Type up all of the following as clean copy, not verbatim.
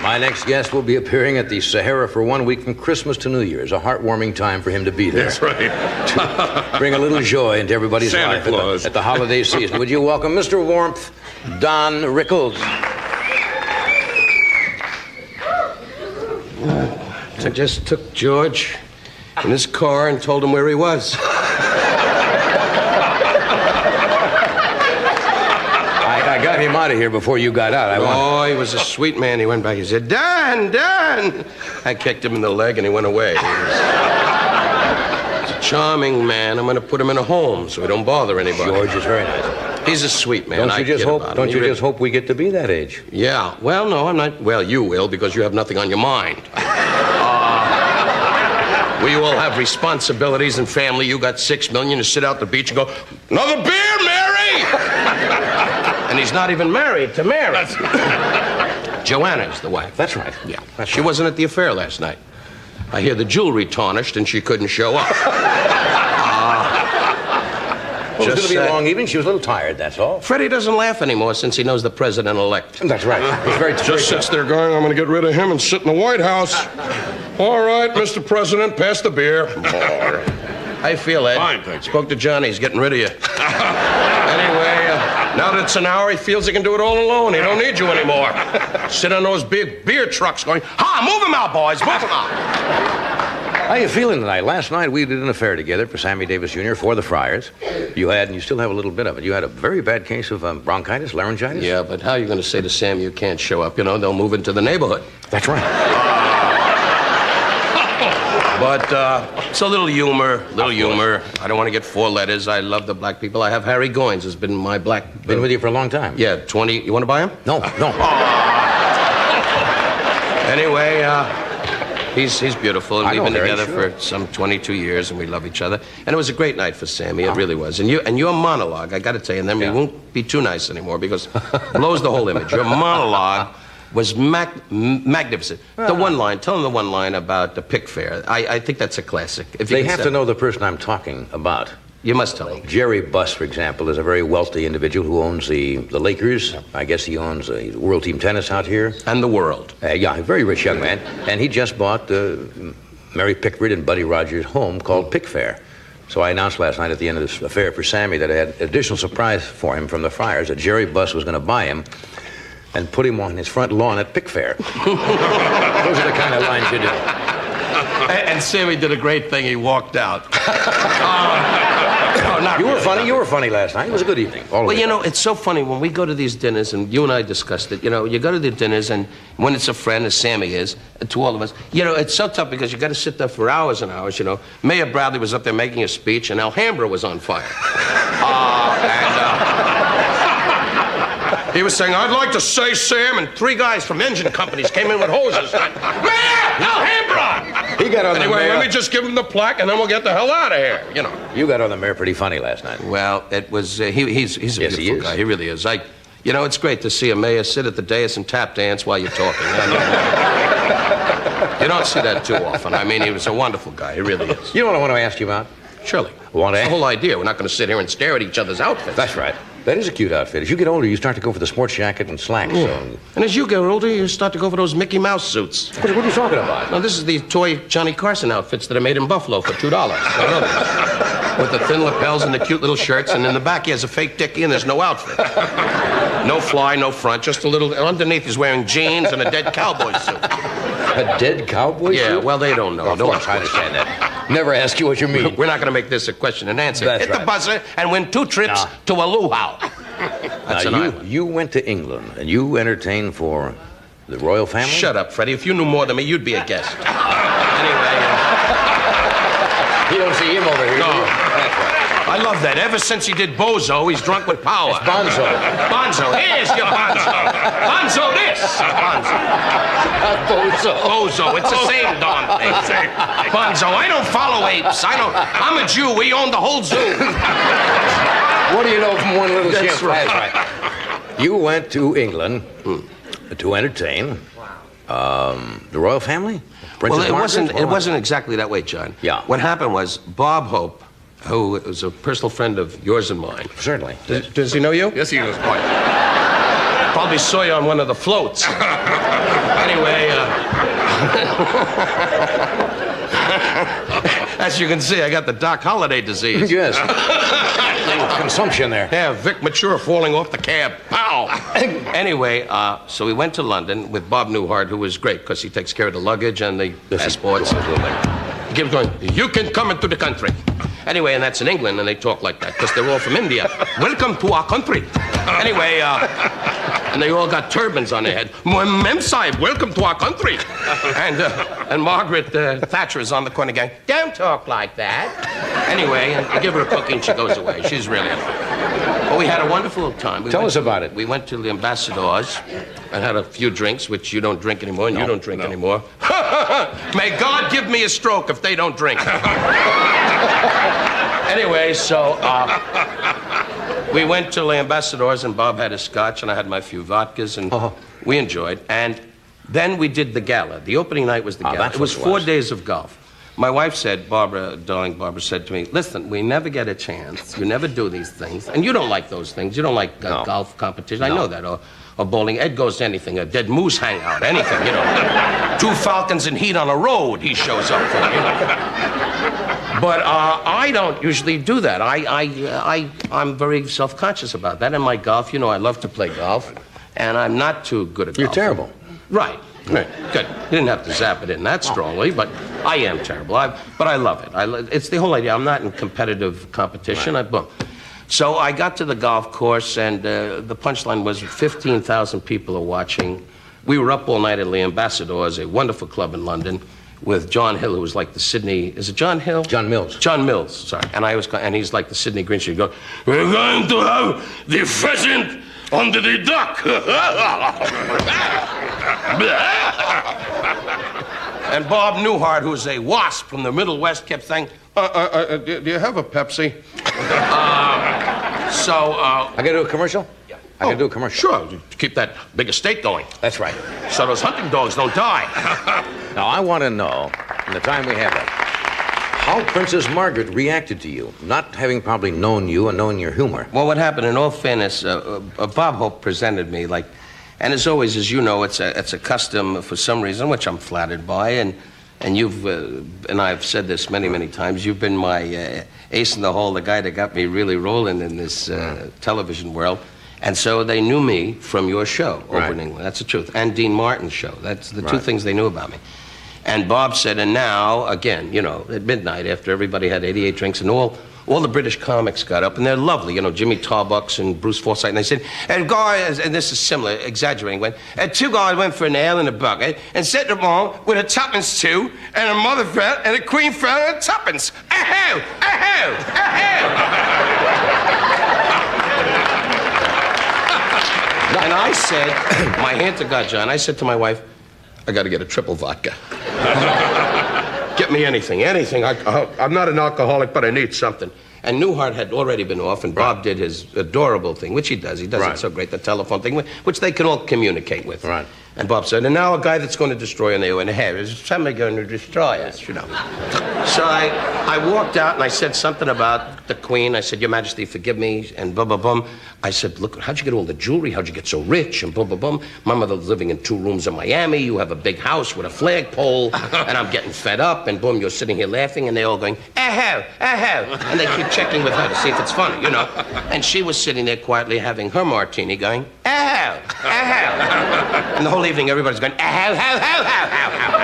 My next guest will be appearing at the Sahara for 1 week from Christmas to New Year's. A heartwarming time for him to be there. That's right. To bring a little joy into everybody's Santa life Claus. at the holiday season. Would you welcome Mr. Warmth, Don Rickles? I just took George in his car and told him where he was. I got him out of here before you got out. He was a sweet man. He went back. He said, Don! I kicked him in the leg and he went away. He's a charming man. I'm going to put him in a home so he don't bother anybody. George is very nice. He's a sweet man. Don't you just hope we get to be that age? Yeah. Well, no, I'm not. Well, you will because you have nothing on your mind. We all have responsibilities and family. You got $6 million to sit out the beach and go, another beer, Mary! And he's not even married to Mary. Joanna's the wife. That's right. Yeah. She wasn't at the affair last night. I hear the jewelry tarnished and she couldn't show up. It was going to be a long evening. She was a little tired, that's all. Freddie doesn't laugh anymore since he knows the president-elect. That's right. He's very Just sits there going, I'm going to get rid of him and sit in the White House. All right, Mr. President, pass the beer. How you feel, Ed? Fine, thank you. Spoke to Johnny. He's getting rid of you. Anyway, now that it's an hour, he feels he can do it all alone. He don't need you anymore. Sit on those big beer trucks going, move him out, boys, move him out. How you feeling tonight? Last night we did an affair together for Sammy Davis Jr. for the Friars. You had, and you still have a little bit of it, you had a very bad case of bronchitis, laryngitis? Yeah, but how are you going to say to Sam you can't show up? You know, they'll move into the neighborhood. That's right. But it's a little humor, I don't want to get 4 letters. I love the black people. I have Harry Goins, has been my black... Been with you for a long time. Yeah, 20... You want to buy him? No. Anyway, he's beautiful, and we've been Harry, together for some 22 years, and we love each other. And it was a great night for Sammy, it really was. And your monologue, I got to tell you, and then we won't be too nice anymore, because it blows the whole image. Your monologue was magnificent. The one line, tell them the one line about the pick fair. I think that's a classic. If They have to know the person I'm talking about. You must tell them. Jerry Buss, for example, is a very wealthy individual who owns the Lakers. I guess he owns World Team Tennis out here. And the world. Yeah, a very rich young man. And he just bought Mary Pickford and Buddy Rogers' home called Pick Fair. So I announced last night at the end of this affair for Sammy that I had an additional surprise for him from the Friars, that Jerry Buss was going to buy him and put him on his front lawn at Pick Fair. Those are the kind of lines you do. And Sammy did a great thing. He walked out. You were funny last night. It was a good evening. Well, you know, it's so funny when we go to these dinners, and you and I discussed it. You know, you go to the dinners, and when it's a friend, as Sammy is, to all of us, you know, it's so tough because you got to sit there for hours and hours. You know, Mayor Bradley was up there making a speech, and Alhambra was on fire. He was saying, I'd like to say, Sam, and 3 guys from engine companies came in with hoses. Mayor! Alhambra! He got on anyway, the mayor. Let me just give him the plaque, and then we'll get the hell out of here, you know. You got on the mayor pretty funny last night. Well, it was, he's a beautiful guy. He really is. You know, it's great to see a mayor sit at the dais and tap dance while you're talking. You don't see that too often. I mean, he was a wonderful guy. He really is. You know what I want to ask you about? Surely. That's the whole idea. We're not going to sit here and stare at each other's outfits. That's right. That is a cute outfit. As you get older, you start to go for the sports jacket and slacks. Yeah. And as you get older, you start to go for those Mickey Mouse suits. What are you talking about? Now, this is the toy Johnny Carson outfits that are made in Buffalo for $2. With the thin lapels and the cute little shirts, and in the back he has a fake dickie and there's no outfit. No fly, no front, just a little... Underneath he's wearing jeans and a dead cowboy suit. A dead cowboy suit? Yeah, well, they don't know. Of course, I understand that. Never ask you what you mean. We're not going to make this a question and answer. That's Hit the buzzer and win 2 trips to a luau. That's you went to England and you entertained for the royal family? Shut up, Freddie. If you knew more than me, you'd be a guest. Anyway. You don't see him over here. No. I love that. Ever since he did Bozo, he's drunk with power. It's Bonzo. Bonzo. Here's your Bonzo. Bonzo this. Bonzo. Bozo. It's the same darn thing. Bonzo. I don't follow apes. I'm a Jew. We own the whole zoo. What do you know from one little That's ship? right. That's right. You went to England to entertain the royal family? Princess Margaret? It wasn't exactly that way, John. Yeah. What happened was Bob Hope, who was a personal friend of yours and mine. Certainly. Does he know you? Yes, he knows quite. Probably saw you on one of the floats. Anyway, as you can see, I got the Doc Holliday disease. Yes. Consumption there. Yeah, Vic Mature falling off the cab. Pow! Anyway, so we went to London with Bob Newhart, who was great because he takes care of the luggage and the passports. He keeps going, you can come into the country. Anyway, and that's in England, and they talk like that because they're all from India. Welcome to our country. Anyway, and they all got turbans on their head. Mem Sahib, welcome to our country. And Margaret Thatcher is on the corner going, don't talk like that. Anyway, I give her a cookie and she goes away. She's really Well, we had a wonderful time. Tell us about it. We went to the Ambassadors and had a few drinks, which you don't drink anymore, and you don't drink anymore. May God give me a stroke if they don't drink. Anyway, so we went to the Ambassadors, and Bob had a scotch, and I had my few vodkas, and we enjoyed. And then we did the gala. The opening night was the gala. It was 4 days of golf. My wife said, Barbara said to me, listen, we never get a chance. You never do these things. And you don't like those things. You don't like golf competition. I know that. Or bowling. Ed goes to anything. A dead moose hangout. Anything, you know. 2 falcons in heat on a road he shows up for, you know. But I don't usually do that. I'm very self-conscious about that. And my golf, you know, I love to play golf. And I'm not too good at golf. You're terrible. Right. Right. Good. You didn't have to zap it in that strongly, but I am terrible. But I love it. It's the whole idea. I'm not in competitive competition. Right. So I got to the golf course, and the punchline was 15,000 people are watching. We were up all night at the Ambassadors, a wonderful club in London, with John Hill, who was like the Sydney... Is it John Hill? John Mills. John Mills, sorry. And he's like the Sydney Grinch. He'd go, we're going to have the pheasant under the duck. And Bob Newhart, who's a wasp from the Middle West, kept saying, do you have a Pepsi? I got to do a commercial? Yeah. I got to do a commercial. Sure, to keep that big estate going. That's right. So those hunting dogs don't die. Now, I want to know, in the time we have left, how Princess Margaret reacted to you, not having probably known you and knowing your humor. Well, what happened, in all fairness, Bob Hope presented me like, and as always, as you know, it's a custom for some reason, which I'm flattered by, and you've, and I've said this many, many times, you've been my ace in the hole, the guy that got me really rolling in this television world. And so they knew me from your show over in England. That's the truth. And Dean Martin's show. That's the 2 things they knew about me. And Bob said, and now, again, you know, at midnight, after everybody had 88 drinks, and all the British comics got up, and they're lovely, you know, Jimmy Tarbuck and Bruce Forsyth, and they said, and guys, and this is similar, exaggerating, went, and 2 guys went for an ale in a bucket, and set them on with a tuppence too, and a mother fell, and a queen fell, and a tuppence. Aho! Aho! Aho! And I said, my hand to God, John, I said to my wife, I got to get a triple vodka. Get me anything. I'm not an alcoholic, but I need something. And Newhart had already been off, and Bob did his adorable thing, which he does. He does it so great, the telephone thing, which they can all communicate with. Right. And Bob said, and now a guy that's going to destroy, and they went, hey, is somebody going to destroy us, you know? So I walked out, and I said something about the Queen. I said, Your Majesty, forgive me, and bum, bum, bum. I said, look, how'd you get all the jewelry? How'd you get so rich? And bum, bum, bum. My mother's living in 2 rooms in Miami. You have a big house with a flagpole, and I'm getting fed up, and boom, you're sitting here laughing, and they're all going, aho, aho. And they keep checking with her to see if it's funny, you know? And she was sitting there quietly having her martini going, aho, aho. And the whole evening, everybody's going, aho, ho, ho, ho, ho,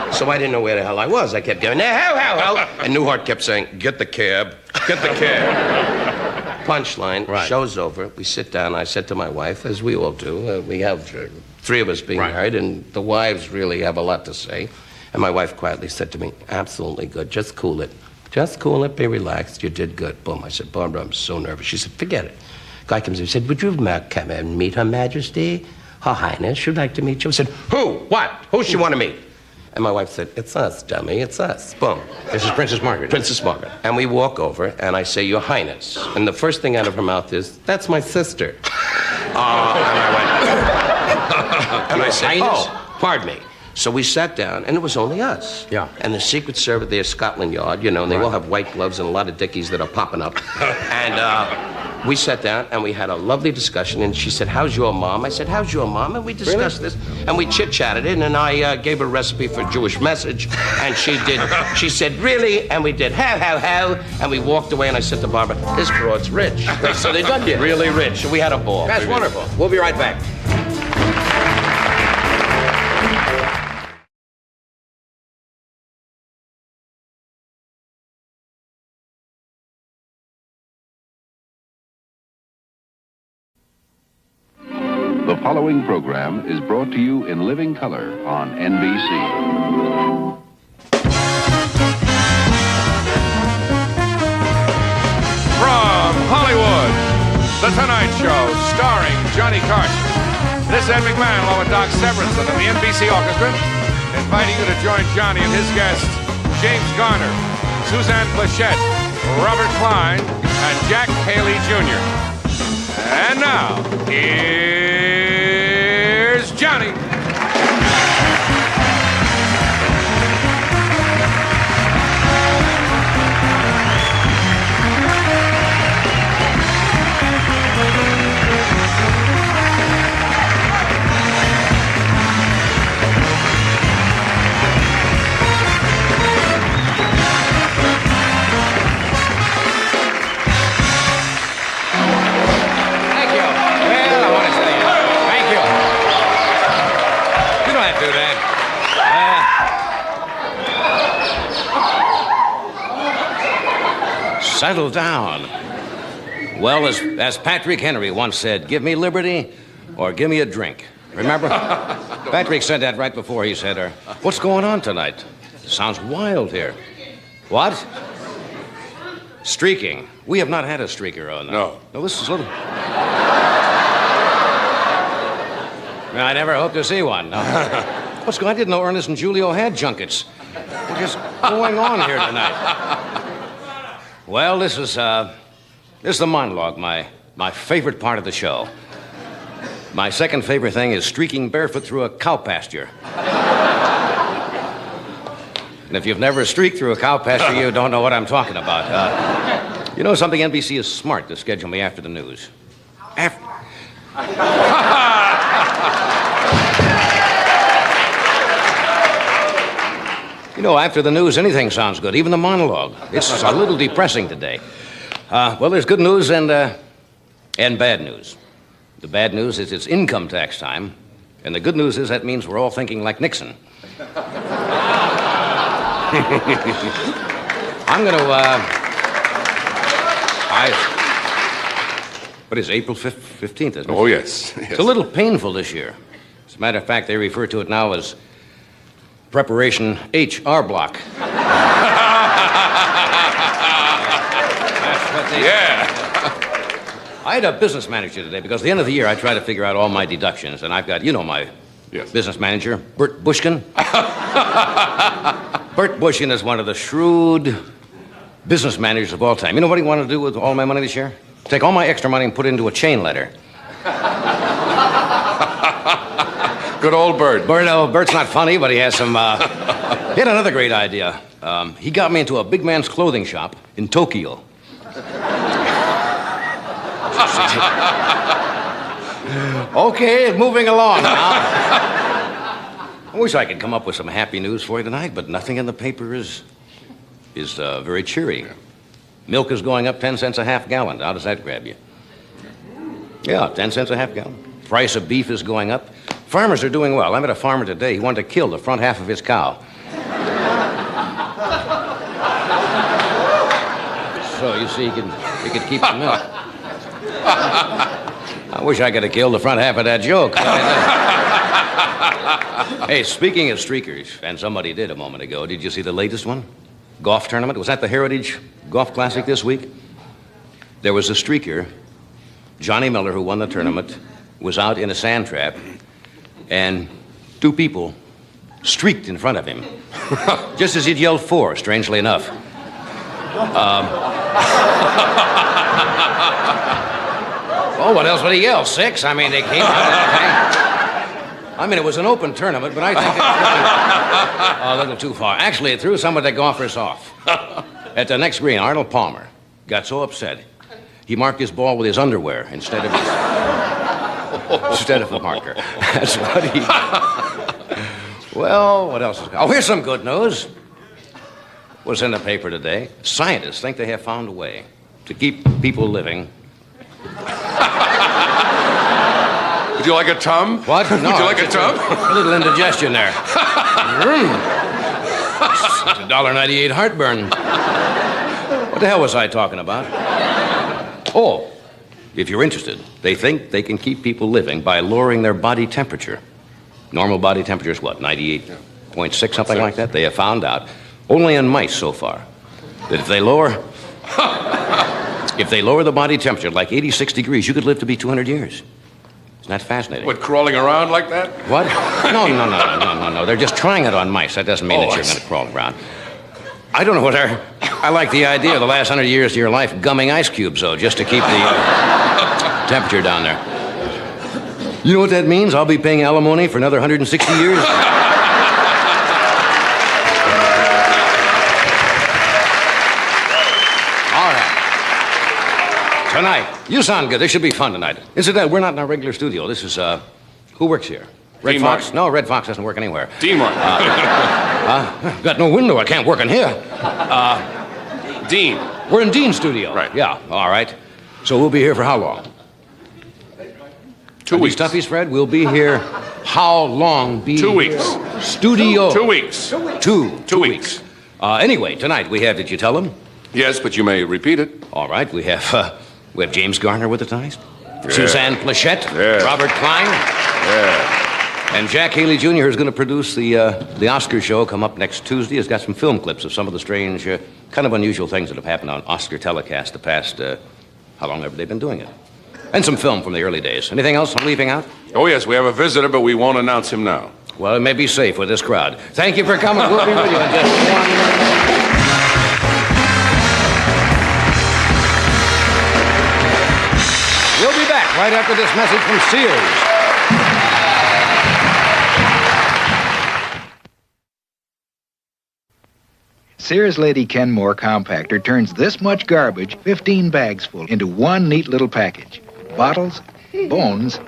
ho. So I didn't know where the hell I was. I kept going, aho, ho, ho. And Newhart kept saying, get the cab, get the cab. Punchline, show's over. We sit down. I said to my wife, as we all do, we have 3 of us being married, and the wives really have a lot to say. And my wife quietly said to me, absolutely good. Just cool it. Just cool it. Be relaxed. You did good. Boom. I said, Barbara, I'm so nervous. She said, forget it. Guy comes in and said, would you come and meet Her Majesty? Her Highness, she'd like to meet you. I said, who? What? Who she want to meet? And my wife said, it's us, dummy, it's us. Boom. This is Princess Margaret. Princess Margaret. And we walk over, and I say, Your Highness. And the first thing out of her mouth is, that's my sister. And I said, oh, pardon me. So we sat down, and it was only us. Yeah. And the Secret Service, their Scotland Yard, you know, and they all have white gloves and a lot of dickies that are popping up. And we sat down and we had a lovely discussion. And she said, "How's your mom?" I said, "How's your mom?" And we discussed this. And we chit-chatted it. And I gave her a recipe for a Jewish message. And she did. She said, "Really?" And we did, how. And we walked away. And I said to Barbara, "This broad's rich." So they done really rich. And we had a ball. That's wonderful. We'll be right back. The following program is brought to you in living color on NBC. From Hollywood, The Tonight Show, starring Johnny Carson. This is Ed McMahon, along with Doc Severinsen and the NBC Orchestra, inviting you to join Johnny and his guests, James Garner, Suzanne Plachette, Robert Klein, and Jack Haley Jr. And now, here's Johnny. Settle down. Well, as Patrick Henry once said, give me liberty or give me a drink. Remember? Patrick said that right before he said, what's going on tonight? Sounds wild here. What? Streaking. We have not had a streaker on. No. No, this is a little... I never hope to see one. No. What's going on? I didn't know Ernest and Julio had junkets. What is going on here tonight? Well, this is the monologue, my favorite part of the show. My second favorite thing is streaking barefoot through a cow pasture. And if you've never streaked through a cow pasture, you don't know what I'm talking about. You know something? NBC is smart to schedule me after the news. You know, after the news, anything sounds good, even the monologue. It's a little depressing today. Well, there's good news and bad news. The bad news is it's income tax time, and the good news is that means we're all thinking like Nixon. I'm going to, what is it, April 15th, isn't it? Oh, yes. It's a little painful this year. As a matter of fact, they refer to it now as Preparation HR block. That's what they... Yeah. I had a business manager today because at the end of the year I try to figure out all my deductions, and I've got, you know, my business manager, Bert Bushkin. Bert Bushkin is one of the shrewd business managers of all time. You know what he wanted to do with all my money this year? Take all my extra money and put it into a chain letter. Good old Bert. Bert's not funny, but he has some... He had another great idea. He got me into a big man's clothing shop in Tokyo. Okay, moving along now. I wish I could come up with some happy news for you tonight, but nothing in the paper is very cheery. Milk is going up 10 cents a half gallon. How does that grab you? Yeah, 10 cents a half gallon. Price of beef is going up. Farmers are doing well. I met a farmer today. He wanted to kill the front half of his cow. So, you see, he could keep the milk. I wish I could have killed the front half of that joke. Hey, speaking of streakers, and somebody did a moment ago, did you see the latest one? Golf tournament? Was that the Heritage Golf Classic this week? There was a streaker, Johnny Miller, who won the tournament, was out in a sand trap, and two people streaked in front of him, just as he'd yelled four, strangely enough. Well, what else would he yell? Six? I mean, they came out. I mean, it was an open tournament, but I think it was a little too far. Actually, it threw some of the golfers off. At the next green, Arnold Palmer got so upset, He marked his ball with his underwear instead of a marker. That's what he... Well, what else? Oh, here's some good news. Was in the paper today. Scientists think they have found a way to keep people living. Would you like a tum? What? No. Would you like a tum? A little indigestion there. It's $1.98 heartburn. What the hell was I talking about? Oh, if you're interested, they think they can keep people living by lowering their body temperature. Normal body temperature is what, 98.6, something like that? They have found out, only in mice so far, that if they lower the body temperature like 86 degrees, you could live to be 200 years. Isn't that fascinating? What, crawling around like that? What? No. They're just trying it on mice. That doesn't mean that you're going to crawl around. I don't know what I like the idea of the last 100 years of your life gumming ice cubes, though, just to keep the temperature down there. You know what that means? I'll be paying alimony for another 160 years. All right. Tonight, you sound good. This should be fun tonight. Incidentally, we're not in our regular studio. This is, who works here? Red Dean Fox? Martin. No, Red Fox doesn't work anywhere. Dean Martin. Got no window. I can't work in here. Dean. We're in Dean's studio. Right. Yeah, all right. So we'll be here for how long? 2 weeks. These stuffies, Fred, we'll be here. How long? 2 weeks. Studio. 2 weeks. Two 2 weeks. Anyway, tonight we have, did you tell them? Yes, but you may repeat it. All right, we have James Garner with us tonight. Yeah. Suzanne Plachette. Yeah. Robert Klein. Yeah. And Jack Haley Jr., who's going to produce the Oscar show, come up next Tuesday. Has got some film clips of some of the strange, kind of unusual things that have happened on Oscar telecast the past, how long have they been doing it? And some film from the early days. Anything else I'm leaving out? Oh, yes, we have a visitor, but we won't announce him now. Well, it may be safe with this crowd. Thank you for coming. We'll be with you in just 1 minute. We'll be back right after this message from Sears. Sears Lady Kenmore compactor turns this much garbage, 15 bags full, into one neat little package. Bottles, bones,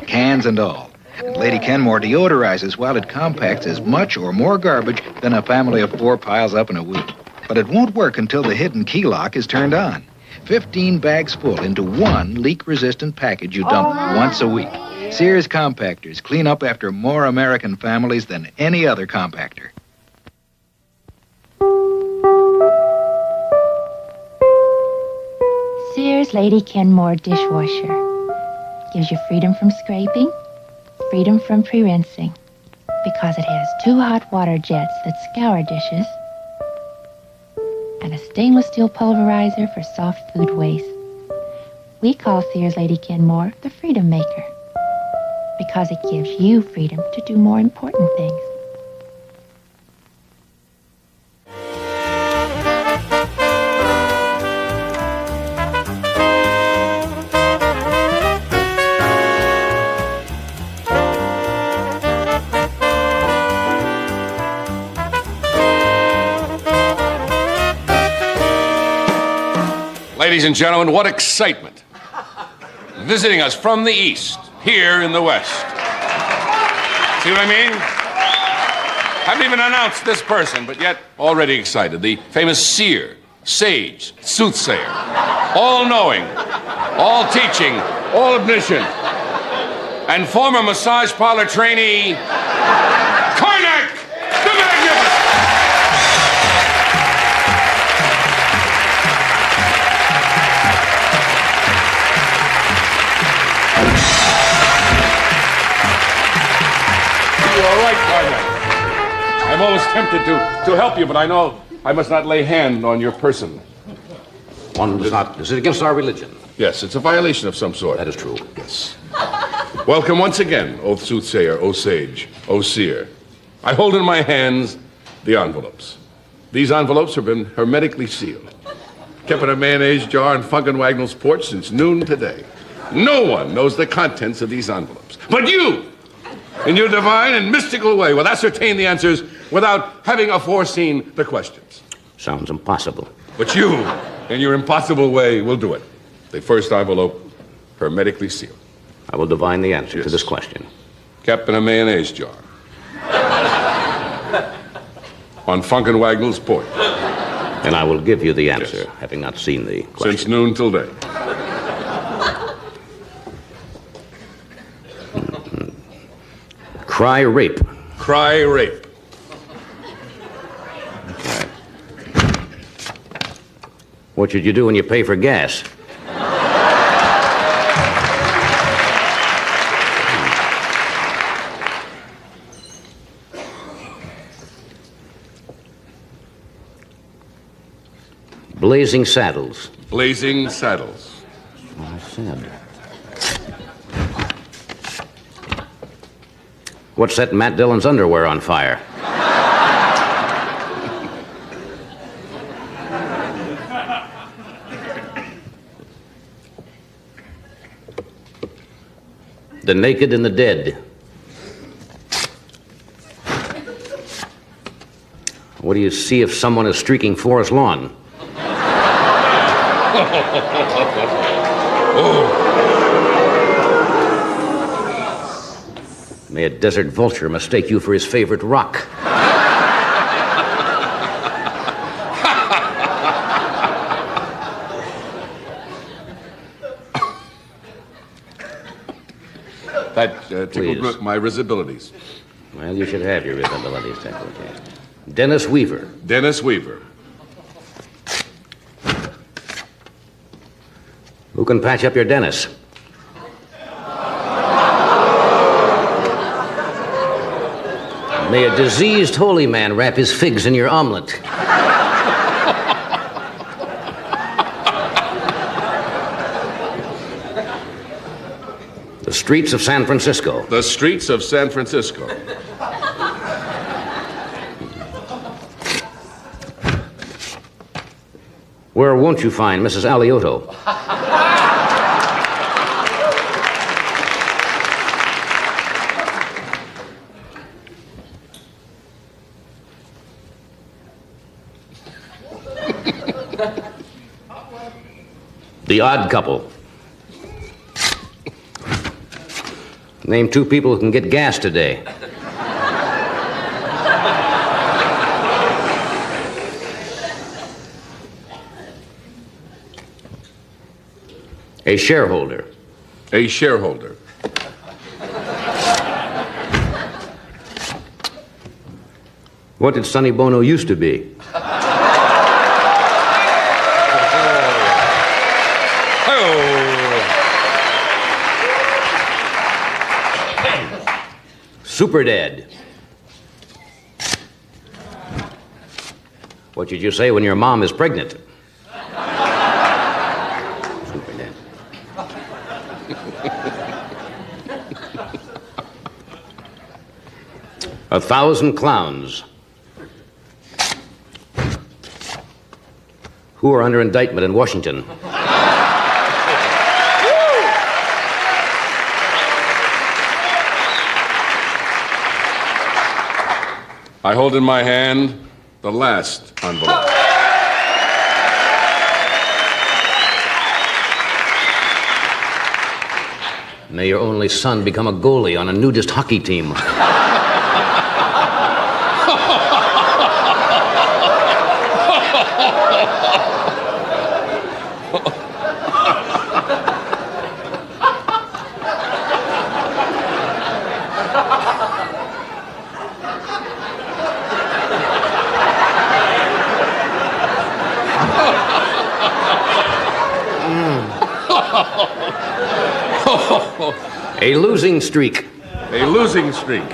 cans and all. And Lady Kenmore deodorizes while it compacts as much or more garbage than a family of 4 piles up in a week. But it won't work until the hidden key lock is turned on. 15 bags full into one leak-resistant package you dump once a week. Sears compactors clean up after more American families than any other compactor. Sears Lady Kenmore dishwasher gives you freedom from scraping, freedom from pre-rinsing, because it has 2 hot water jets that scour dishes and a stainless steel pulverizer for soft food waste. We call Sears Lady Kenmore the Freedom Maker because it gives you freedom to do more important things. Ladies and gentlemen, what excitement. Visiting us from the East, here in the West. See what I mean? Haven't even announced this person, but yet already excited. The famous seer, sage, soothsayer, all-knowing, all-teaching, all-omniscient, and former massage parlor trainee, Karnak the Magnificent. All right, Karnak. I'm always tempted to help you, but I know I must not lay hand on your person. One does not. Is it against our religion? Yes, it's a violation of some sort. That is true. Yes. Welcome once again, O soothsayer, O sage, O seer. I hold in my hands the envelopes. These envelopes have been hermetically sealed. Kept in a mayonnaise jar on Funk and Wagnall's porch since noon today. No one knows the contents of these envelopes. But you, in your divine and mystical way, will ascertain the answers without having aforeseen the questions. Sounds impossible. But you, in your impossible way, will do it. The first envelope hermetically sealed. I will divine the answer Yes. to this question. Kept in a mayonnaise jar. On Funkenwagnall's porch. And I will give you the answer, having not seen the question. Since noon till day. Cry rape. Cry rape. What should you do when you pay for gas? Blazing Saddles. Blazing Saddles. I said. What set Matt Dillon's underwear on fire? The Naked and the Dead. What do you see if someone is streaking forest lawn? May a desert vulture mistake you for his favorite rock. That tickled Please. my risibilities. Well, you should have your abilities tickled. Dennis Weaver. Dennis Weaver. Who can patch up your Dennis? May a diseased holy man wrap his figs in your omelet. The streets of San Francisco. The streets of San Francisco. Where won't you find Mrs. Alioto? The Odd Couple. Name two people who can get gas today. A shareholder. A shareholder. What did Sonny Bono used to be? Super Dad. What did you say when your mom is pregnant? Super Dad. A Thousand Clowns. Who are under indictment in Washington? I hold in my hand the last envelope. May your only son become a goalie on a nudist hockey team. A losing streak. A losing streak.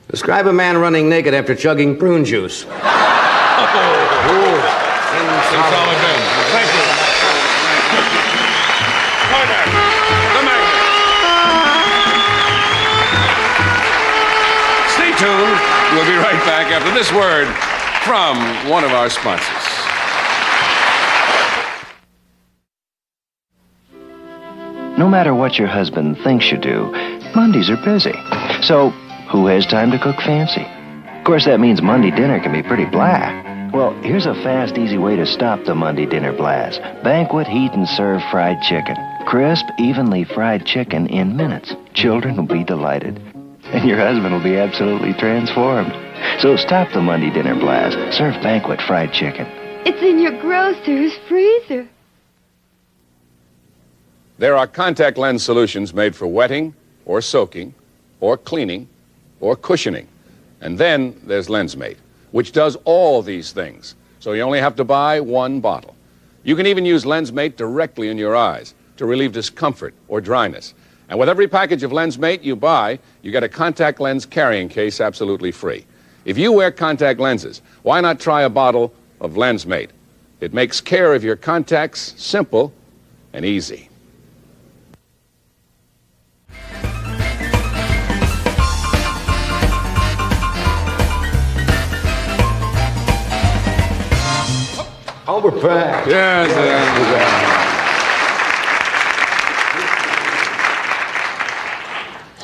Describe a man running naked after chugging prune juice. Thank you. Stay tuned. We'll be right back after this word from one of our sponsors. No matter what your husband thinks you do, Mondays are busy. So, who has time to cook fancy? Of course, that means Monday dinner can be pretty blah. Well, here's a fast, easy way to stop the Monday dinner blast. Banquet, heat, and serve fried chicken. Crisp, evenly fried chicken in minutes. Children will be delighted. And your husband will be absolutely transformed. So stop the Monday dinner blast. Serve Banquet fried chicken. It's in your grocer's freezer. There are contact lens solutions made for wetting, or soaking, or cleaning, or cushioning. And then there's LensMate, which does all these things. So you only have to buy one bottle. You can even use LensMate directly in your eyes to relieve discomfort or dryness. And with every package of LensMate you buy, you get a contact lens carrying case absolutely free. If you wear contact lenses, why not try a bottle of LensMate? It makes care of your contacts simple and easy. Oh, we're back. Yes.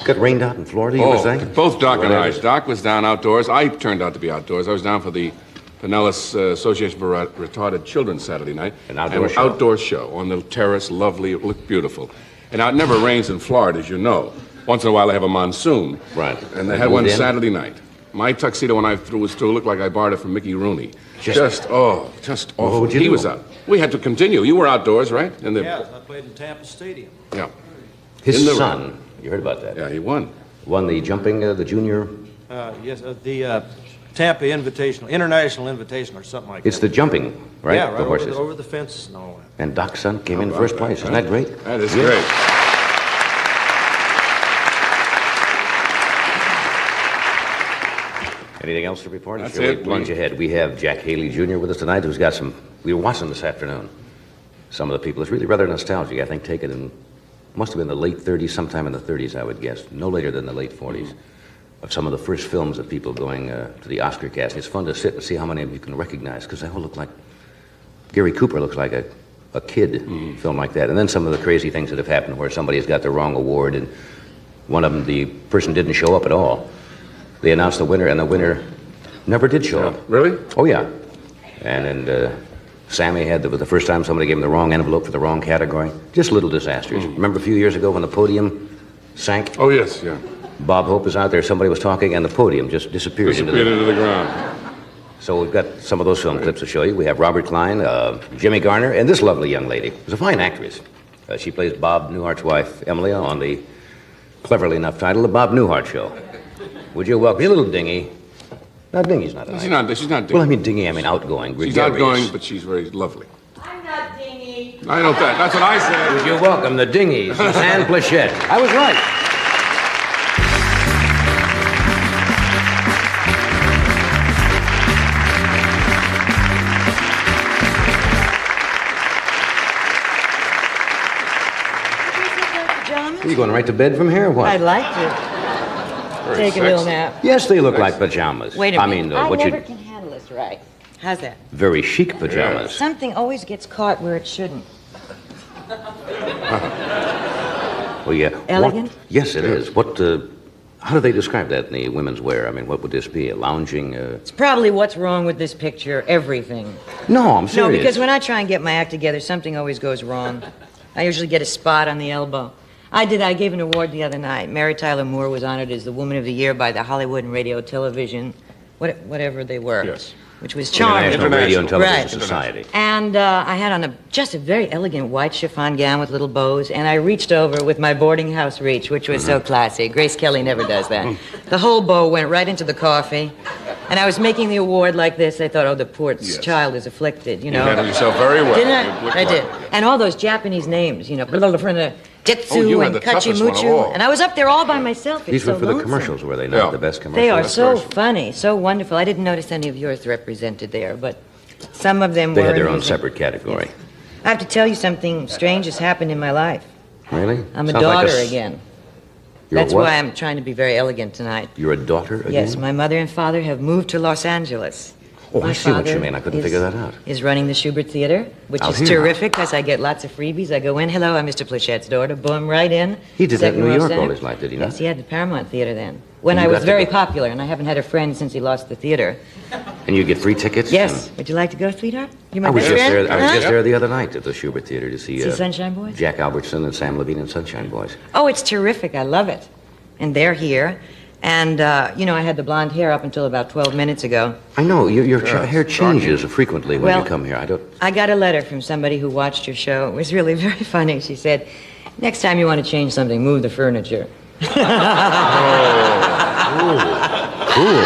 Got rained out in Florida, you were saying? Both Doc and I. Doc was down outdoors. I turned out to be outdoors. I was down for the Pinellas Association for Retarded Children Saturday night. An outdoor show? Outdoor show on the terrace. Lovely. It looked beautiful. And now, it never rains in Florida, as you know. Once in a while, they have a monsoon. Right. And they had one Saturday night. My tuxedo when I was through looked like I borrowed it from Mickey Rooney. Just awful. What would you He do? was out. We had to continue. You were outdoors, right? Yes, I played in Tampa Stadium. Yeah. His son, you heard about that? Yeah, he won. Won the jumping, the junior... Yes, the Tampa Invitational, International Invitational or something like that. It's the jumping, right? Yeah, right the horses. over the fence and all that. And Doc's son came in first place. Isn't that great? That is great. Anything else to report? That's Shall we it. plunge ahead? We have Jack Haley Jr. with us tonight, who's got some... We were watching this afternoon. Some of the people. It's really rather nostalgic. I think taken in... Must have been the late 30s, sometime in the 30s, I would guess. No later than the late 40s. Of some of the first films of people going to the Oscar cast. It's fun to sit and see how many of you can recognize, because they all look like... Gary Cooper looks like a kid film like that. And then some of the crazy things that have happened where somebody has got the wrong award, and one of them, the person didn't show up at all. They announced the winner, and the winner never did show up. Really? Oh, yeah. And Sammy had the first time somebody gave him the wrong envelope for the wrong category. Just little disasters. Remember a few years ago when the podium sank? Oh, yes, yeah. Bob Hope was out there, somebody was talking, and the podium just disappeared into the ground. So we've got some of those film clips to show you. We have Robert Klein, Jimmy Garner, and this lovely young lady, who's a fine actress. She plays Bob Newhart's wife, Emily, on the cleverly enough title, The Bob Newhart Show. Would you welcome... You're a little dingy. No, dingy's not a She's not dingy. Well, I mean dingy, I mean outgoing. She's gregarious. outgoing, but she's very lovely. I'm not dingy. I know that. That's what I said. Would you welcome the dingies, San Plachette. I was right. Are you going right to bed from here or what? I'd like to. Take a little nap. Yes, they look like pajamas. Wait a minute. I mean, I what never you... can handle this right. How's that? Very chic pajamas. Something always gets caught where it shouldn't. Well, yeah. Elegant? Yes, it is. What, how do they describe that in the women's wear? I mean, what would this be? A lounging, It's probably what's wrong with this picture, everything. No, I'm serious. No, because when I try and get my act together, something always goes wrong. I usually get a spot on the elbow. I gave an award the other night. Mary Tyler Moore was honored as the Woman of the Year by the Hollywood and Radio Television, whatever they were. Yes. Which was charming. International Radio and Television Right. Society. And I had on just a very elegant white chiffon gown with little bows, and I reached over with my boarding house reach, which was so classy. Grace Kelly never does that. The whole bow went right into the coffee, and I was making the award like this. I thought, oh, the poor child is afflicted, you know. You handled yourself very well. Didn't I? I did. And all those Japanese names, you know, Tetsu and Kachimuchu. And I was up there all by myself. These were for the commercials, were they not? The best commercials. They are so funny, so wonderful. I didn't notice any of yours represented there, but some of them were. They had their own separate category. Yes. I have to tell you something strange has happened in my life. Really? I'm a Sounds like daughter again. You're That's a what? why I'm trying to be very elegant tonight. You're a daughter again? Yes, my mother and father have moved to Los Angeles. Oh, My I see what you father mean. I couldn't figure that out. Is running the Schubert Theater, which Out is here. terrific because I get lots of freebies. I go in, hello, I'm Mr. Plachette's daughter, boom, right in. He did that in Second New row York center. all his life, did he not? Yes, he had the Paramount Theater then. When And I you was got to very go. popular, and I haven't had a friend since he lost the theater. And you get free tickets? Yes. Would you like to go, sweetheart? You're my I was best just friend? there. I was just there the other night at the Schubert Theater to see Sunshine Boys? Jack Albertson and Sam Levine and Sunshine Boys. Oh, it's terrific. I love it. And they're here. And, you know, I had the blonde hair up until about 12 minutes ago. I know. Your hair changes frequently when you come here. I got a letter from somebody who watched your show. It was really very funny. She said, next time you want to change something, move the furniture. Cruel.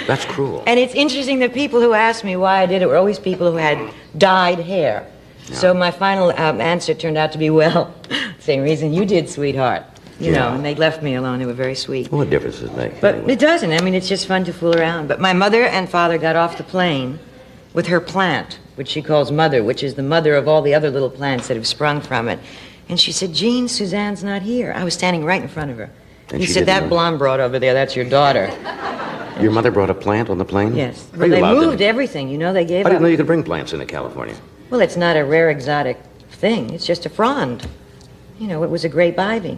That's cruel. And it's interesting that people who asked me why I did it were always people who had dyed hair. Yeah. So my final answer turned out to be, well, same reason you did, sweetheart. You know, and they left me alone. They were very sweet. What difference does it make? But it doesn't. I mean, it's just fun to fool around. But my mother and father got off the plane with her plant, which she calls Mother, which is the mother of all the other little plants that have sprung from it. And she said, Jean, Suzanne's not here. I was standing right in front of her. And he said, that blonde broad over there, that's your daughter. Your mother brought a plant on the plane? Yes. Well, they moved everything, you know, they gave I didn't know you could bring plants into California. Well, it's not a rare exotic thing. It's just a frond. You know, it was a grape ivy.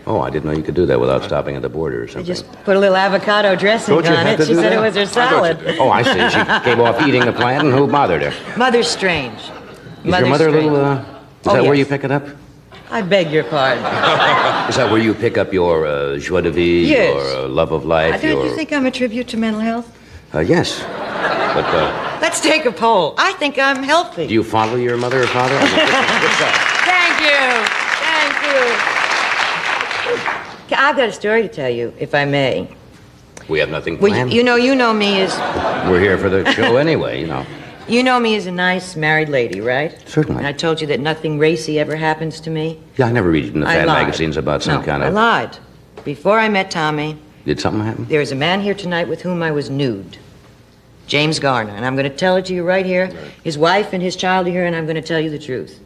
Oh, I didn't know you could do that without stopping at the border or They something. just put a little avocado dressing on it. She said it was her salad. Oh, I see. She came off eating the plant, and who bothered her? Mother's strange. Is your mother a little, is that where you pick it up? I beg your pardon. Is that where you pick up your joie de vivre, yes. your love of life? Don't you think I'm a tribute to mental health? Yes. But, let's take a poll. I think I'm healthy. Do you follow your mother or father? Thank you. Thank you. I've got a story to tell you, if I may. We have nothing planned. Well, you know me as... We're here for the show anyway, you know. You know me as a nice married lady, right? Certainly. And I told you that nothing racy ever happens to me. Yeah, I never read in the fan magazines about some kind of... I lied. Before I met Tommy... Did something happen? There is a man here tonight with whom I was nude. James Garner. And I'm going to tell it to you right here. Right. His wife and his child are here, and I'm going to tell you the truth.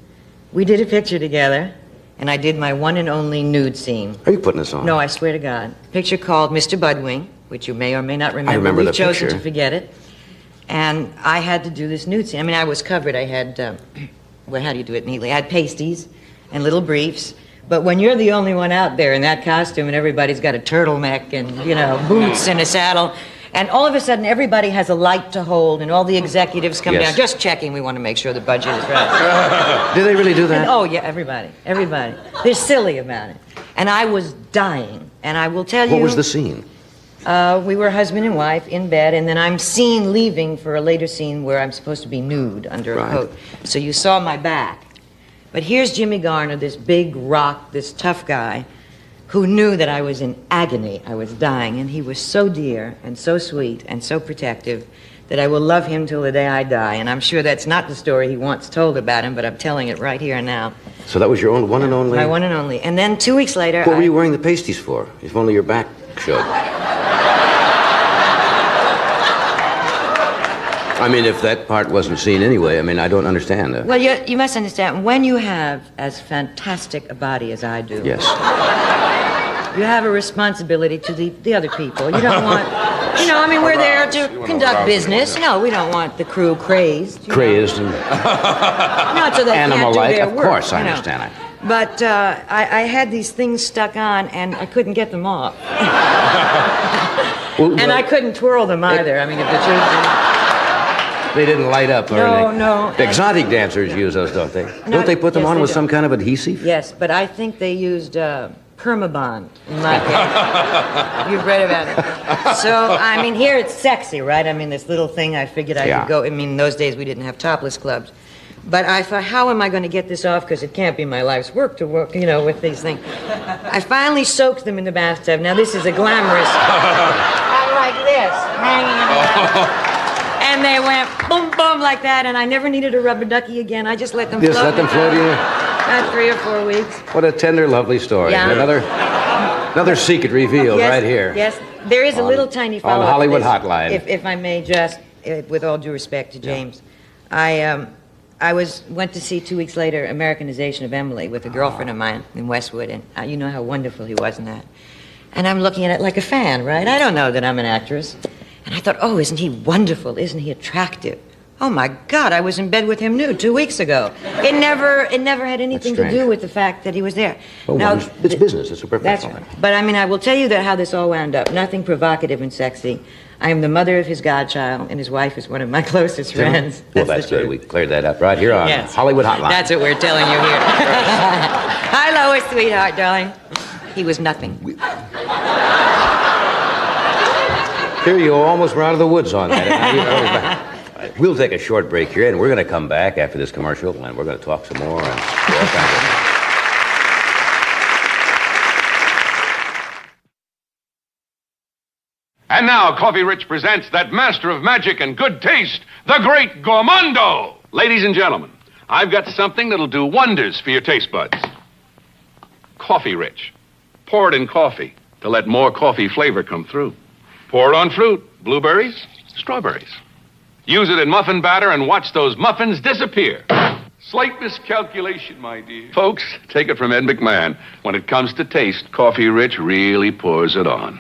We did a picture together, and I did my one and only nude scene. Are you putting this on? No, I swear to God. Picture called Mr. Budwing, which you may or may not remember. I remember We've chosen picture. To forget it. And I had to do this nude scene. I mean, I was covered. I had, well, how do you do it neatly? I had pasties and little briefs. But when you're the only one out there in that costume and everybody's got a turtleneck and, you know, boots and a saddle, and all of a sudden everybody has a light to hold and all the executives come down. Just checking. We want to make sure the budget is right. Do they really do that? And, oh, yeah, everybody. They're silly about it. And I was dying. And I will tell you... What was the scene? We were husband and wife in bed, and then I'm seen leaving for a later scene where I'm supposed to be nude under a coat. So you saw my back. But here's Jimmy Garner, this big rock, this tough guy, who knew that I was in agony. I was dying, and he was so dear and so sweet and so protective that I will love him till the day I die. And I'm sure that's not the story he once told about him, but I'm telling it right here and now. So that was your one and only? My one and only. And then 2 weeks later... What were you wearing the pasties for? If only your back showed. I mean, if that part wasn't seen anyway, I mean, I don't understand. Well, you must understand, when you have as fantastic a body as I do... Yes. You have a responsibility to the other people. You don't want... You know, I mean, we're there to conduct business. No, we don't want the crew crazed. Crazed and... Not so they can't do their work. Of course, I understand that. But I had these things stuck on, and I couldn't get them off. And I couldn't twirl them either. I mean, if the truth is... They didn't light up or anything. No. The exotic dancers use those, don't they? Don't they put them on with some kind of adhesive? Yes, but I think they used Permabond in my case. You've read about it. So, I mean, here it's sexy, right? I mean, this little thing, I figured I could go. I mean, in those days we didn't have topless clubs. But I thought, how am I going to get this off? Because it can't be my life's work to work, you know, with these things. I finally soaked them in the bathtub. Now, this is a glamorous... I'm like this, hanging in the bathtub. And they went boom, boom like that, and I never needed a rubber ducky again. I just let them float. Just let them float in? About 3 or 4 weeks. What a tender, lovely story. Yeah. Another secret revealed right here. Yes, there is a little tiny follow-up. On Hollywood Hotline. If I may just, with all due respect to James, I went to see 2 weeks later Americanization of Emily with a girlfriend of mine in Westwood, and you know how wonderful he was in that. And I'm looking at it like a fan, right? I don't know that I'm an actress. And I thought, oh, isn't he wonderful? Isn't he attractive? Oh, my God, I was in bed with him nude 2 weeks ago. It never had anything to do with the fact that he was there. Oh, now, well, it's business. It's a professional thing. But, I mean, I will tell you how this all wound up. Nothing provocative and sexy. I am the mother of his godchild, and his wife is one of my closest friends. Well, that's good. We cleared that up right here on Hollywood Hotline. That's what we're telling you here. Hi, Lois, sweetheart, darling. He was nothing. Here you almost were out of the woods on that. We'll take a short break here, and we're going to come back after this commercial, and we're going to talk some more. And all kinds of... And now, Coffee Rich presents that master of magic and good taste, the great Gourmando. Ladies and gentlemen, I've got something that'll do wonders for your taste buds. Coffee Rich. Pour it in coffee to let more coffee flavor come through. Pour it on fruit, blueberries, strawberries. Use it in muffin batter and watch those muffins disappear. Slight miscalculation, my dear. Folks, take it from Ed McMahon. When it comes to taste, Coffee Rich really pours it on.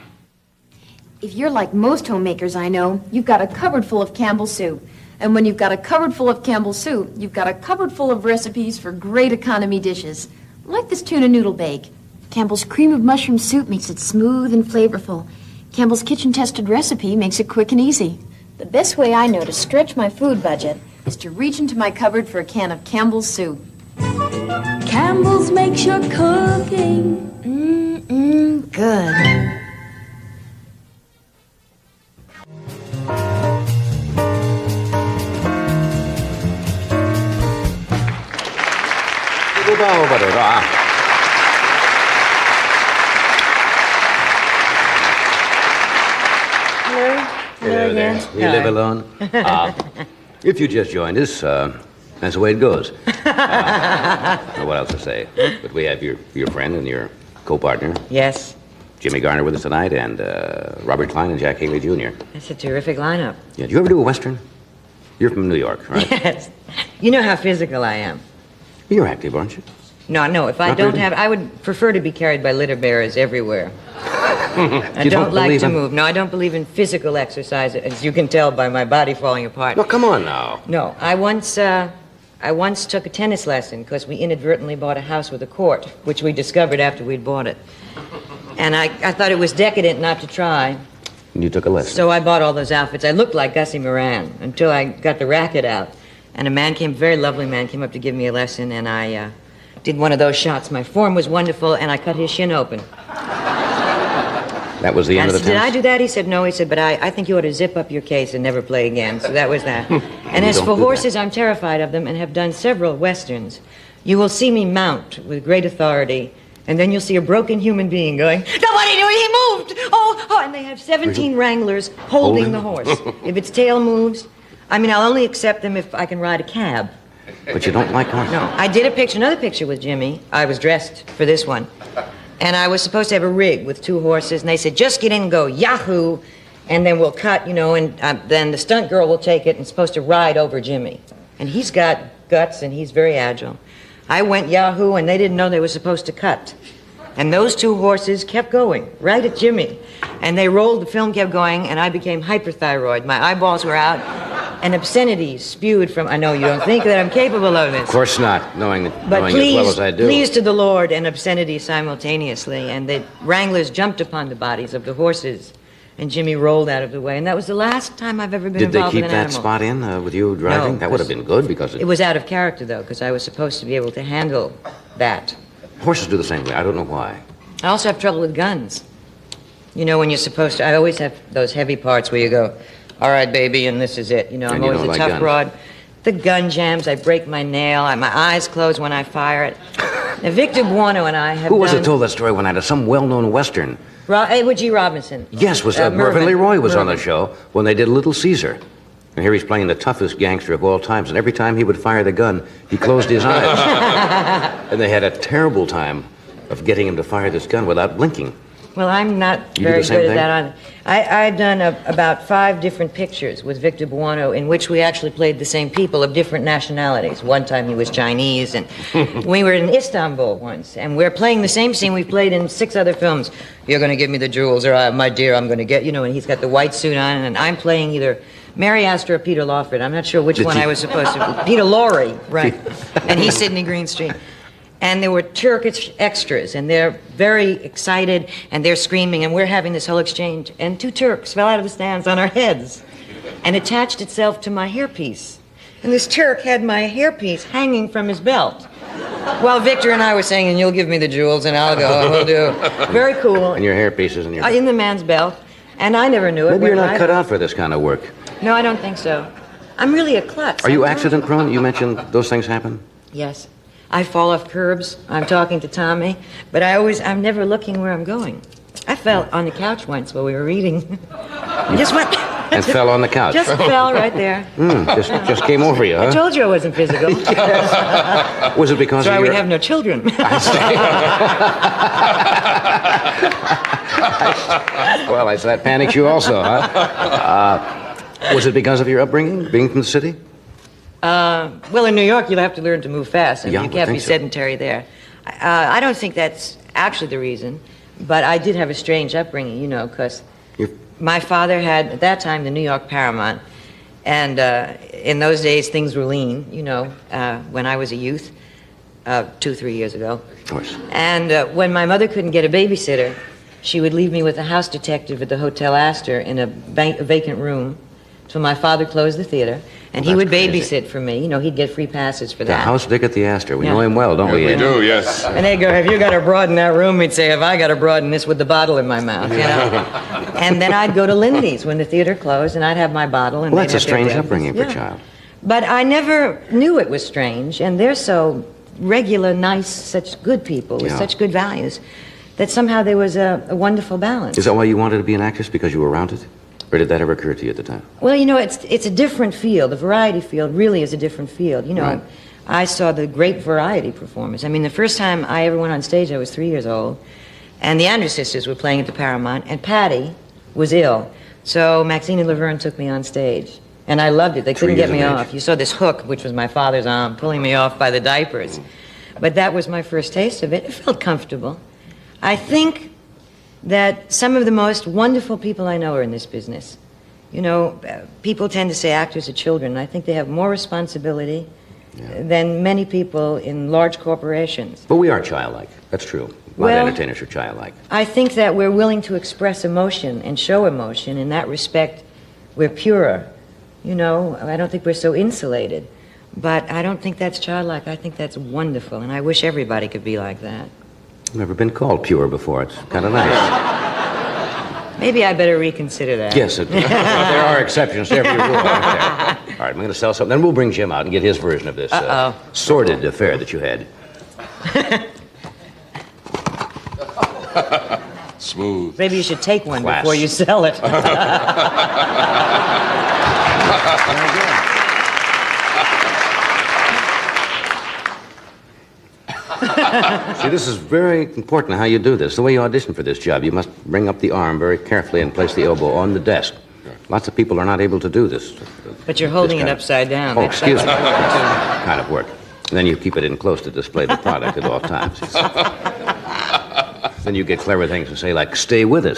If you're like most homemakers I know, you've got a cupboard full of Campbell's soup. And when you've got a cupboard full of Campbell's soup, you've got a cupboard full of recipes for great economy dishes. Like this tuna noodle bake. Campbell's cream of mushroom soup makes it smooth and flavorful. Campbell's kitchen-tested recipe makes it quick and easy. The best way I know to stretch my food budget is to reach into my cupboard for a can of Campbell's soup. Campbell's makes your cooking good. Hello there. We live alone. If you just joined us, that's the way it goes. What else to say? But we have your friend and your co-partner. Yes. Jimmy Garner with us tonight, and Robert Klein and Jack Haley Jr. That's a terrific lineup. Yeah. Do you ever do a Western? You're from New York, right? Yes. You know how physical I am. You're active, aren't you? No, if I don't have... I would prefer to be carried by litter bearers everywhere. I don't like to move. No, I don't believe in physical exercise, as you can tell by my body falling apart. No, come on now. No, I once took a tennis lesson because we inadvertently bought a house with a court, which we discovered after we'd bought it. And I thought it was decadent not to try. And you took a lesson. So I bought all those outfits. I looked like Gussie Moran until I got the racket out. And a very lovely man, came up to give me a lesson, and I did one of those shots. My form was wonderful, and I cut his shin open. That was the end of the tennis? Did I do that? He said, no. He said, but I think you ought to zip up your case and never play again. So that was that. And as for horses, I'm terrified of them and have done several Westerns. You will see me mount with great authority, and then you'll see a broken human being going, nobody knew he moved! Oh, and they have 17 wranglers holding the horse. If its tail moves, I'll only accept them if I can ride a cab. But you don't like horses? No. I did another picture with Jimmy. I was dressed for this one. And I was supposed to have a rig with 2 horses, and they said, just get in and go Yahoo, and then we'll cut, and then the stunt girl will take it and supposed to ride over Jimmy. And he's got guts, and he's very agile. I went Yahoo, and they didn't know they were supposed to cut. And those 2 horses kept going, right at Jimmy. And they rolled, the film kept going, and I became hyperthyroid. My eyeballs were out, and obscenities spewed from... I know you don't think that I'm capable of this. Of course not, knowing as well as I do. Please to the Lord and obscenity simultaneously. And the wranglers jumped upon the bodies of the horses, and Jimmy rolled out of the way. And that was the last time I've ever been involved in an animal. Did they keep that spot in with you driving? No, that would have been good because... It was out of character, though, because I was supposed to be able to handle that. Horses do the same way. I don't know why. I also have trouble with guns. When you're supposed to... I always have those heavy parts where you go... All right, baby, and this is it. I'm always a tough broad. The gun jams, I break my nail, my eyes close when I fire it. Now, Victor Buono and I have Who was it told that story one night? Some well-known Western. Edward G. Robinson. Yes, Mervyn LeRoy was on the show when they did Little Caesar. And here he's playing the toughest gangster of all times, and every time he would fire the gun, he closed his eyes. And they had a terrible time of getting him to fire this gun without blinking. Well, I'm not very good at that either. I've done about 5 different pictures with Victor Buono in which we actually played the same people of different nationalities. One time he was Chinese, and we were in Istanbul once, and we're playing the same scene we played in 6 other films. You're going to give me the jewels, or my dear, I'm going to get, and he's got the white suit on, and I'm playing either Mary Astor or Peter Lawford. I'm not sure which one I was supposed to. Peter Lorre, right. And he's Sidney Greenstreet. And there were Turkish extras, and they're very excited, and they're screaming, and we're having this whole exchange. And 2 Turks fell out of the stands on our heads and attached itself to my hairpiece. And this Turk had my hairpiece hanging from his belt. While Victor and I were saying, and you'll give me the jewels, and I'll go, and we'll do. Very cool. And your hairpiece is in your belt. In the man's belt. And I never knew it. Maybe you're not cut out for this kind of work. No, I don't think so. I'm really a klutz. Are you accident prone? You mentioned those things happen? Yes. I fall off curbs. I'm talking to Tommy, but I'm never looking where I'm going. I fell on the couch once while we were reading. Just went. And fell on the couch. Just fell right there. Just came over you, huh? I told you I wasn't physical. Was it because That's why of we have no children. Well, that panics you also, huh? Was it because of your upbringing, being from the city? Well, in New York, you'll have to learn to move fast, and Yeah, you I can't think be so. sedentary there. I don't think that's actually the reason, but I did have a strange upbringing, because my father had, at that time, the New York Paramount, and in those days, things were lean, when I was a youth, 2-3 years ago. Of course. And when my mother couldn't get a babysitter, she would leave me with a house detective at the Hotel Astor in a vacant room till my father closed the theater, and he would babysit for me. He'd get free passes for The that. house dick at the Astor. We Yeah. know him well, don't we? We Ed? do, yes. And they'd go, have you got a broad in that room? He'd say, have I got a broad in this with the bottle in my mouth, And then I'd go to Lindy's when the theater closed, and I'd have my bottle. And Well, they'd that's a have their strange upbringing for a breakfast. child. But I never knew it was strange, and they're so regular, nice, such good people with Yeah. such good values, that somehow there was a wonderful balance. Is that why you wanted to be an actress? Because you were around it? Or did that ever occur to you at the time? Well, it's a different field. The variety field really is a different field. Right. I saw the great variety performers. I mean, the first time I ever went on stage, I was 3 years old, and the Andrews Sisters were playing at the Paramount, and Patty was ill. So Maxine and Laverne took me on stage, and I loved it. They couldn't 3 get years me of off. age. You saw this hook, which was my father's arm, pulling me off by the diapers. But that was my first taste of it. It felt comfortable. I think that some of the most wonderful people I know are in this business. People tend to say actors are children, and I think they have more responsibility than many people in large corporations. But we are childlike. That's true. A lot Well- of entertainers are childlike. I think that we're willing to express emotion and show emotion. In that respect, we're purer. I don't think we're so insulated. But I don't think that's childlike. I think that's wonderful, and I wish everybody could be like that. I've never been called pure before. It's kind of nice. Maybe I better reconsider that. Yes, there are exceptions to every rule, aren't there? All right, I'm going to sell something. Then we'll bring Jim out and get his version of this sordid affair that you had. Smooth. Maybe you should take one Class. before you sell it. See, this is very important how you do this. The way you audition for this job, you must bring up the arm very carefully and place the elbow on the desk. Lots of people are not able to do this. But you're holding This it kind of- upside down. Oh, That's- excuse me. Kind of work. And then you keep it in close to display the product at all times. Then you get clever things to say like, stay with us.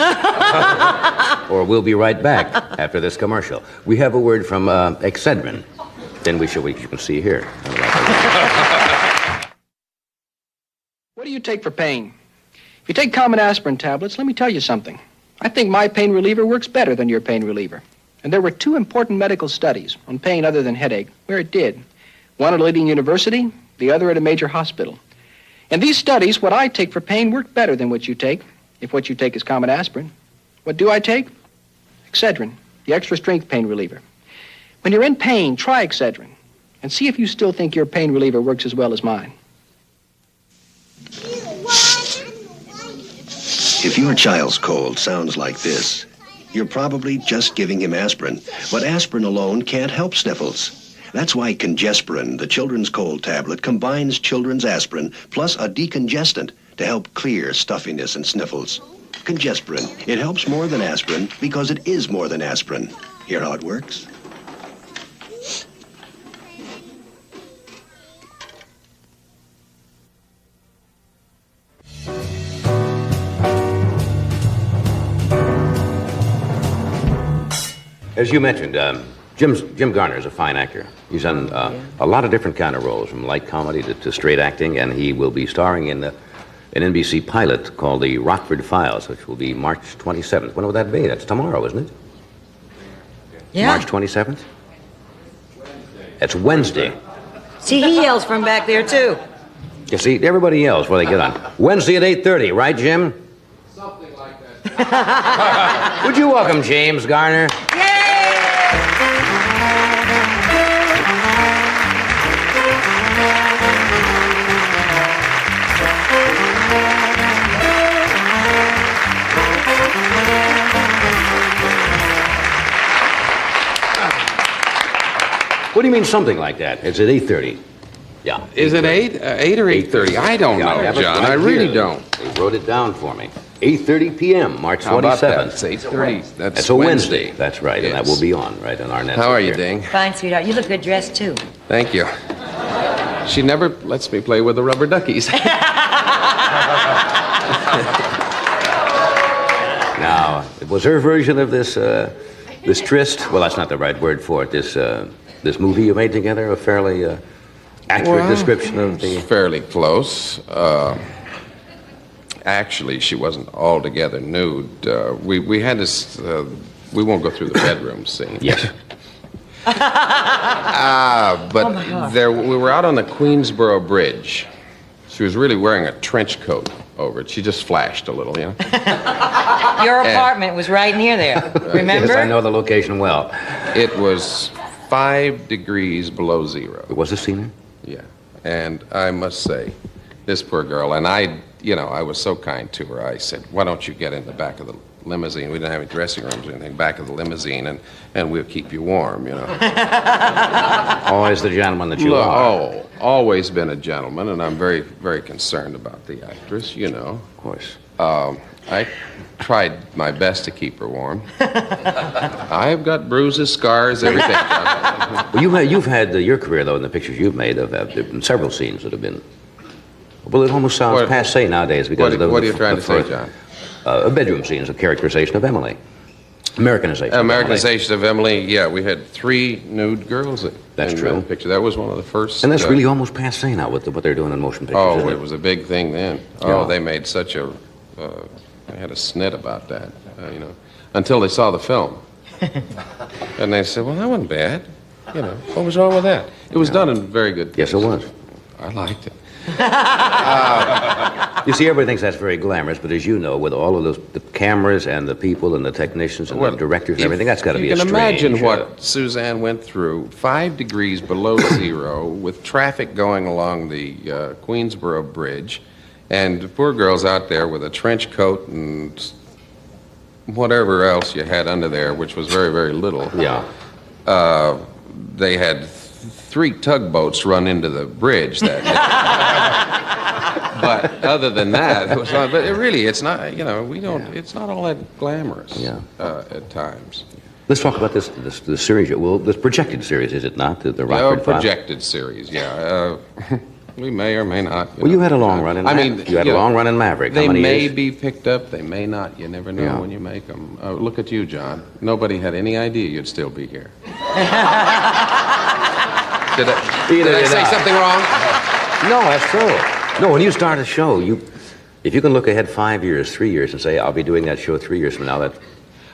Or we'll be right back after this commercial. We have a word from Excedrin. Then you can see here. What do you take for pain? If you take common aspirin tablets, let me tell you something. I think my pain reliever works better than your pain reliever. And there were 2 important medical studies on pain other than headache where it did. One at a leading university, the other at a major hospital. In these studies, what I take for pain worked better than what you take, if what you take is common aspirin. What do I take? Excedrin, the extra strength pain reliever. When you're in pain, try Excedrin and see if you still think your pain reliever works as well as mine. If your child's cold sounds like this, you're probably just giving him aspirin. But aspirin alone can't help sniffles. That's why Congesperin, the children's cold tablet, combines children's aspirin plus a decongestant to help clear stuffiness and sniffles. Congesperin, it helps more than aspirin because it is more than aspirin. Hear how it works? As you mentioned, Jim Garner is a fine actor. He's done a lot of different kind of roles, from light comedy to straight acting, and he will be starring in an NBC pilot called The Rockford Files, which will be March 27th. When will that be? That's tomorrow, isn't it? Yeah. March 27th? It's Wednesday. See, he yells from back there, too. You see, everybody yells before they get on. Wednesday at 8:30, right, Jim? Something like that. Would you welcome James Garner? What do you mean something like that? It's at 8:30. Yeah. Is it 8? 8 or 8:30? I don't know, John. I really don't. They wrote it down for me. 8:30 p.m., March 27th. How about that? It's 8:30. That's a Wednesday. That's right, and that will be on, right, on our net. How are you, Ding? Fine, sweetheart. You look good dressed, too. Thank you. She never lets me play with the rubber duckies. Now, was her version of this tryst, well, that's not the right word for it, this movie you made together, a fairly accurate description of the... Fairly close. Actually, she wasn't altogether nude. We had this... we won't go through the bedroom scene. Yes. But we were out on the Queensboro Bridge. She was really wearing a trench coat over it. She just flashed a little, you know. Your apartment was right near there. Remember? Yes, I know the location well. It was 5 degrees below zero. Was this scene? Yeah. And I must say, this poor girl, and I was so kind to her. I said, why don't you get in the back of the limousine? We didn't have any dressing rooms or anything. Back of the limousine, and we'll keep you warm, you know. Always the gentleman that you are. Oh, always been a gentleman, and I'm very, very concerned about the actress, you know. Of course. I tried my best to keep her warm. I've got bruises, scars, everything. Well, you've had your career, though, in the pictures you've made, there have been several scenes that have been... Well, it almost sounds passé nowadays because what are you trying to say, John? Bedroom scenes, a characterization of Emily. Americanization. Americanization of Emily. Yeah, we had 3 nude girls in that picture. That was one of the first. And that's really almost passé now with what they're doing in motion pictures. Oh, it was a big thing then. Oh, they made such a... they had a snit about that, you know, until they saw the film. And they said, well, that wasn't bad. You know, what was wrong with that? It was done in very good taste. Yes, it was. I liked it. You see, everybody thinks that's very glamorous, but as you know, with all of the cameras and the people and the technicians and the directors and everything, that's got to be a strange... You can imagine what Suzanne went through, 5 degrees below zero, with traffic going along the Queensboro Bridge, and the poor girl's out there with a trench coat and whatever else you had under there, which was very, very little. Yeah. They had 3 tugboats run into the bridge that day. But other than that, it was not, but it's not, you know, it's not all that glamorous at times. Let's talk about this series. Well, this projected series, is it not? The Rockford Files? Projected series, yeah. We may or may not. You had a long run in Maverick. You had a long run in Maverick. They may be picked up, they may not. You never know when you make them. Look at you, John. Nobody had any idea you'd still be here. Did I say something wrong? No, that's true. No, when you start a show, if you can look ahead 5 years, 3 years, and say, I'll be doing that show 3 years from now, that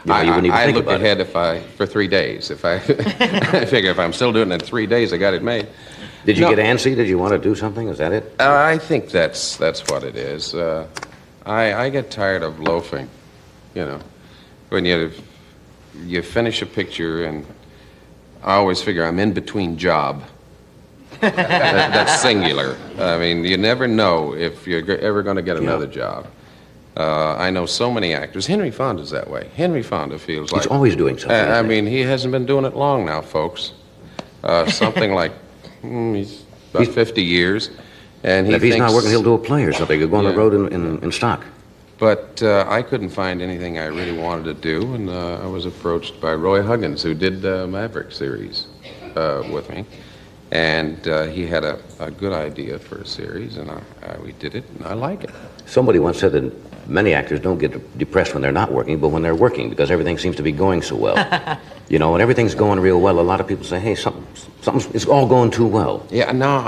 you wouldn't even think about it. I look ahead for 3 days. If I figure if I'm still doing it in 3 days, I got it made. Did you get antsy? Did you want to do something? Is that it? I think that's what it is. I get tired of loafing, you know. When you finish a picture, and I always figure I'm in between job. That's singular. I mean, you never know if you're ever going to get another job. I know so many actors. Henry Fonda's that way. Henry Fonda feels like... He's always doing something. I mean, he hasn't been doing it long now, folks. Something like... he's about 50 years, and if he's not working, he'll do a play or something. He'll go on the road in stock. But I couldn't find anything I really wanted to do, and I was approached by Roy Huggins, who did the Maverick series with me, And he had a good idea for a series, and we did it, and I like it. Somebody once said that many actors don't get depressed when they're not working, but when they're working, because everything seems to be going so well. You know, when everything's going real well, a lot of people say, hey, something's it's all going too well. Yeah, no,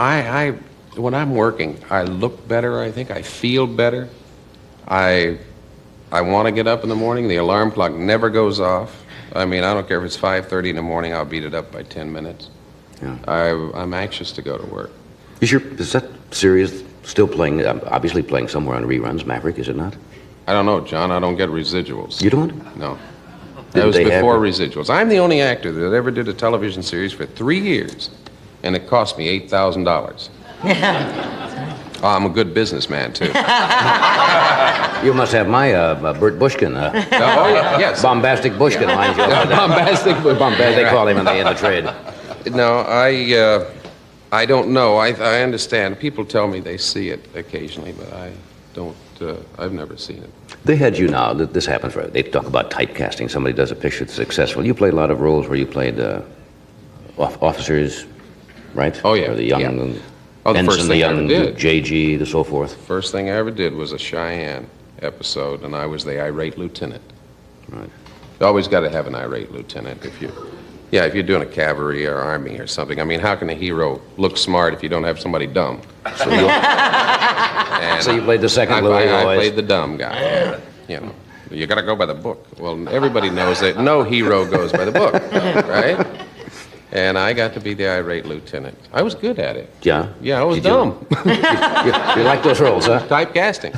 when I'm working, I look better, I think. I feel better. I want to get up in the morning. The alarm clock never goes off. I mean, I don't care if it's 5:30 in the morning, I'll beat it up by 10 minutes. Yeah. I'm anxious to go to work. Is that series still playing, obviously playing somewhere on reruns, Maverick, is it not? I don't know, John. I don't get residuals. You don't? No. That was before residuals. I'm the only actor that ever did a television series for 3 years, and it cost me $8,000. Oh, I'm a good businessman, too. You must have my Bert Bushkin. Yes. Bombastic Bushkin lines you up. Bombastic. They call him in the trade. No, I don't know. I understand. People tell me they see it occasionally, but I don't. I've never seen it. They had you now. This happens. They talk about typecasting. Somebody does a picture that's successful. You played a lot of roles where you played officers, right? Oh yeah. Or the young. Yeah. The first thing I ever did. JG, the so forth. First thing I ever did was a Cheyenne episode, and I was the irate lieutenant. Right. You always got to have an irate lieutenant if you're doing a cavalry or army or something. I mean, how can a hero look smart if you don't have somebody dumb? So you played the second Louis I always. played the dumb guy. Yeah. You know, you got to go by the book. Well, everybody knows that no hero goes by the book, right? And I got to be the irate lieutenant. I was good at it. Yeah? Yeah, I was dumb. You like those roles, huh? Typecasting.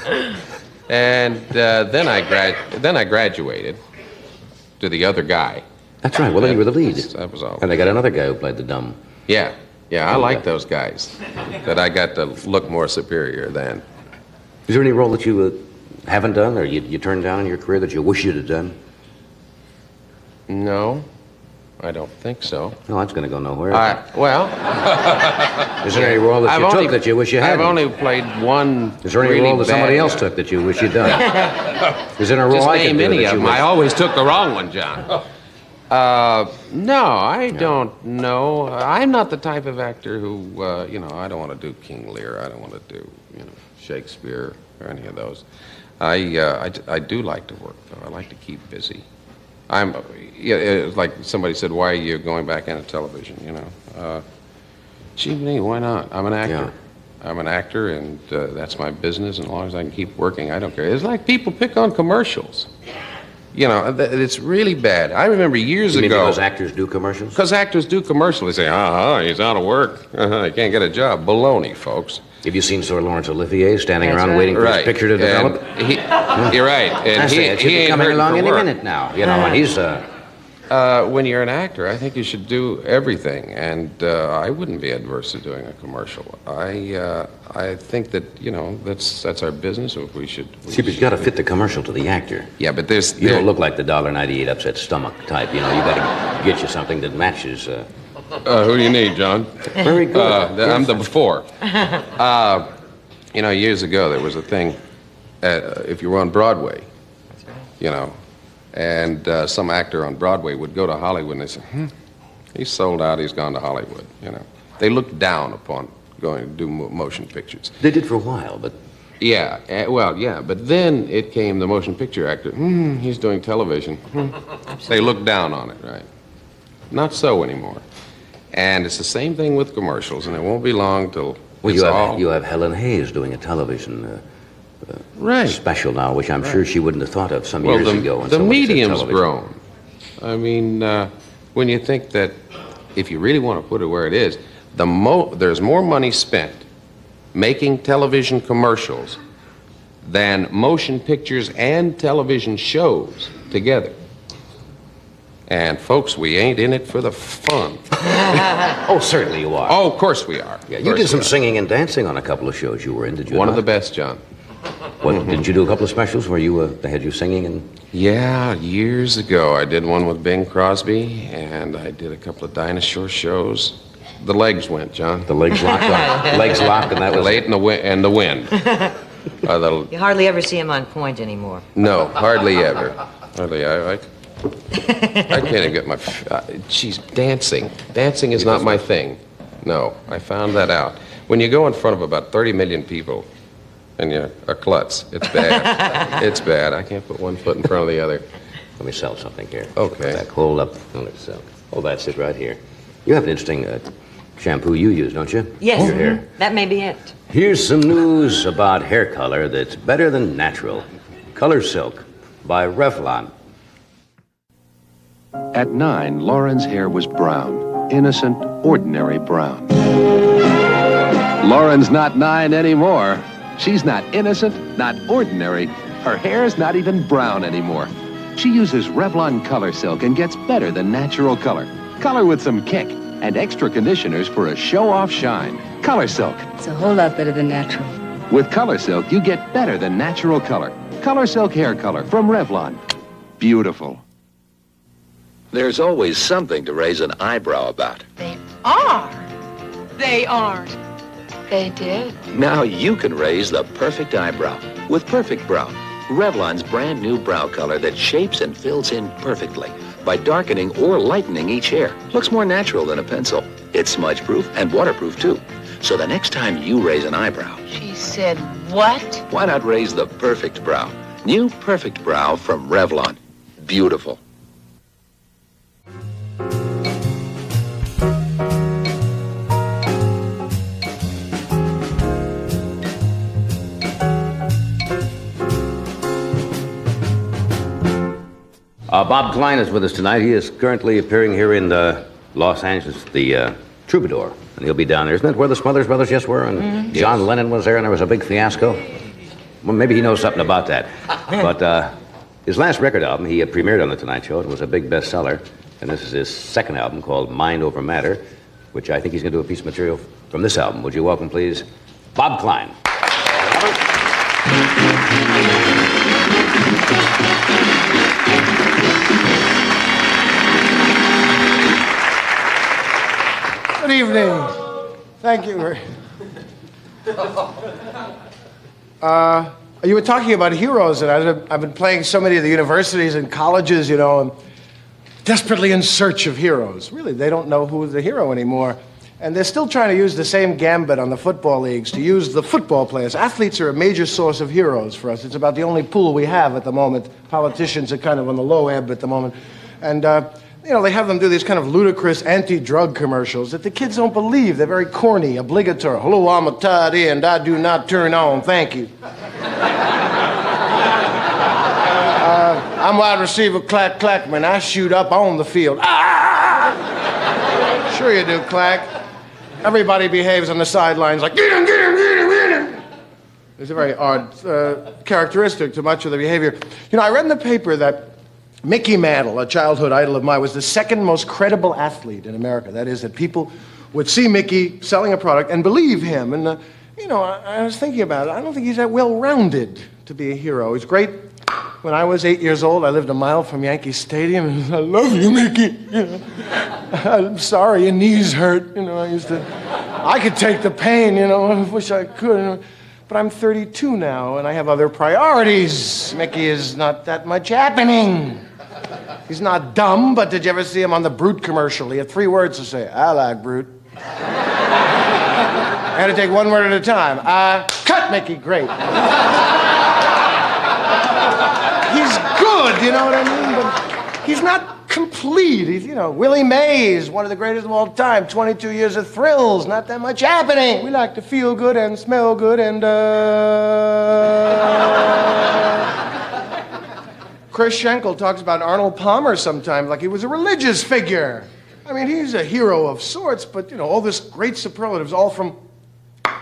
And then I graduated to the other guy. That's right. Well, then you were the lead. That was all. And they got another guy who played the dumb. Yeah. I like those guys that I got to look more superior than. Is there any role that you haven't done or you turned down in your career that you wish you'd have done? No, I don't think so. No, that's going to go nowhere. Well, is there any role that you took that you wish you hadn't? I've only played one. Is there any really role that somebody bad else took that you wish you'd done? Is there a role Just I could name do any that of you them. wish? I always took the wrong one, John. No, I don't know. I'm not the type of actor who, I don't want to do King Lear. I don't want to do, Shakespeare or any of those. I do like to work, though. I like to keep busy. It's like somebody said, why are you going back into television, Gee, me, why not? I'm an actor. Yeah. I'm an actor, and that's my business, and as long as I can keep working, I don't care. It's like people pick on commercials. It's really bad. I remember years ago. Because actors do commercials? Because actors do commercials. They say, he's out of work. He can't get a job. Baloney, folks. Have you seen Sir Lawrence Olivier standing around waiting for his picture to develop? You're right. And he should be coming along any minute now. And he's... when you're an actor, I think you should do everything, and I wouldn't be adverse to doing a commercial. I think that that's our business. If we should. See, but you got to fit the commercial to the actor. Yeah, but you don't look like the $1.98 upset stomach type. You got to get you something that matches. Who do you need, John? Very good. I'm the before. Years ago there was a thing. If you were on Broadway, and some actor on Broadway would go to Hollywood and they say, he's sold out, he's gone to Hollywood, They looked down upon going to do motion pictures. They did for a while, but... Yeah, but then it came the motion picture actor, he's doing television. They looked down on it, right? Not so anymore. And it's the same thing with commercials, and it won't be long till you have Helen Hayes doing a television... special now, which I'm sure she wouldn't have thought of some years ago. The medium's grown. I mean, when you think that if you really want to put it where it is, there's more money spent making television commercials than motion pictures and television shows together. And folks, we ain't in it for the fun. Oh, certainly you are. Oh, of course we are. Yeah, you did some singing and dancing on a couple of shows you were in, did you? One of the best, John. Didn't you do a couple of specials where they had you singing? Yeah, years ago I did one with Bing Crosby, and I did a couple of dinosaur shows. The legs went, John. The legs locked on. Legs locked, and that was... Late in the wind. You hardly ever see him on point anymore. No, hardly ever. I can't even get my... Dancing. Dancing is not my thing. No, I found that out. When you go in front of about 30 million people and you're a klutz, it's bad. It's bad. I can't put one foot in front of the other. Let me sell something here. Okay. Back, hold up. Oh, let's sell. Oh, that's it right here. You have an interesting shampoo you use, don't you? Yes. Your hair. That may be it. Here's some news about hair color that's better than natural. Color Silk by Revlon. At 9, Lauren's hair was brown. Innocent, ordinary brown. Lauren's not 9 anymore. She's not innocent, not ordinary. Her hair's not even brown anymore. She uses Revlon Color Silk and gets better than natural color. Color with some kick and extra conditioners for a show-off shine. Color Silk. It's a whole lot better than natural. With Color Silk, you get better than natural color. Color Silk hair color from Revlon. Beautiful. There's always something to raise an eyebrow about. They are. They aren't. They did. Now you can raise the perfect eyebrow with Perfect Brow, Revlon's brand new brow color that shapes and fills in perfectly by darkening or lightening each hair. Looks more natural than a pencil. It's smudge-proof and waterproof, too. So the next time you raise an eyebrow, She said what? why not raise the Perfect Brow? New Perfect Brow from Revlon. Beautiful. Bob Klein is with us tonight. He is currently appearing here in Los Angeles, the Troubadour. And he'll be down there. Isn't that where the Smothers Brothers just were? And John Lennon was there and there was a big fiasco? Well, maybe he knows something about that. But his last record album, he had premiered on The Tonight Show. It was a big bestseller. And this is his second album called Mind Over Matter, which I think he's going to do a piece of material from this album. Would you welcome, please, Bob Klein. Good evening. Thank you. You were talking about heroes, and I've been playing so many of the universities and colleges, you know, and desperately in search of heroes. Really, they don't know who's the hero anymore. And they're still trying to use the same gambit on the football leagues, to use the football players. Athletes are a major source of heroes for us. It's about the only pool we have at the moment. Politicians are kind of on the low ebb at the moment. And, you know, they have them do these kind of ludicrous anti-drug commercials that the kids don't believe. They're very corny, obligatory. Hello, I'm a tight end. I do not turn on. Thank you. I'm wide receiver Clack Clackman. I shoot up on the field. Ah! Sure you do, Clack. Everybody behaves on the sidelines like, get him, get him, get him, get him. It's a very odd characteristic to much of the behavior. You know, I read in the paper that Mickey Mantle, a childhood idol of mine, was the second most credible athlete in America. That is, that people would see Mickey selling a product and believe him. And, you know, I was thinking about it. I don't think he's that well-rounded to be a hero. He's great. When I was 8 years old, I lived a mile from Yankee Stadium, and I love you, Mickey. You know, I'm sorry, your knees hurt. You know, I could take the pain, you know, I wish I could. You know. But I'm 32 now, and I have other priorities. Mickey is not that much happening. He's not dumb, but did you ever see him on the Brute commercial? He had 3 words to say. I like Brute. I had to take one word at a time. Cut Mickey, great. He's good, you know what I mean? But he's not complete. He's, you know, Willie Mays, one of the greatest of all time. 22 years of thrills, not that much happening. We like to feel good and smell good and, Chris Schenkel talks about Arnold Palmer sometimes like he was a religious figure. I mean, he's a hero of sorts, but, you know, all this great superlatives, all from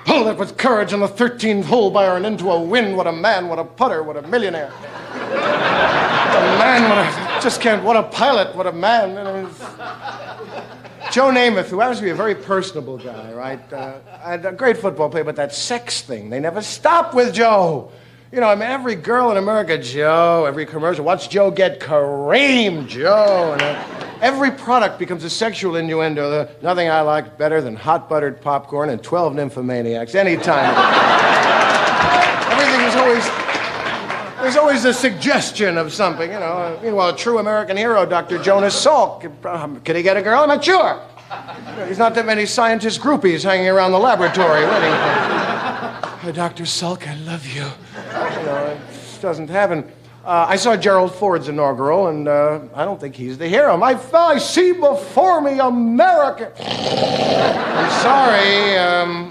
pulled it with courage on the 13th hole by iron into a win. What a man, what a putter, what a millionaire. What a man, what a pilot, what a man. You know, Joe Namath, who happens to be a very personable guy, right? A great football player, but that sex thing, they never stop with Joe. You know, I mean, every girl in America, Joe, every commercial, watch Joe get creamed, Joe. And every product becomes a sexual innuendo. Nothing I like better than hot buttered popcorn and 12 nymphomaniacs anytime. Everything is always, there's always a suggestion of something, you know. Meanwhile, a true American hero, Dr. Jonas Salk, can he get a girl? I'm not sure. There's not that many scientist groupies hanging around the laboratory waiting for... Dr. Salk, I love you. You know, it just doesn't happen. I saw Gerald Ford's inaugural, and I don't think he's the hero. I see before me America. I'm sorry.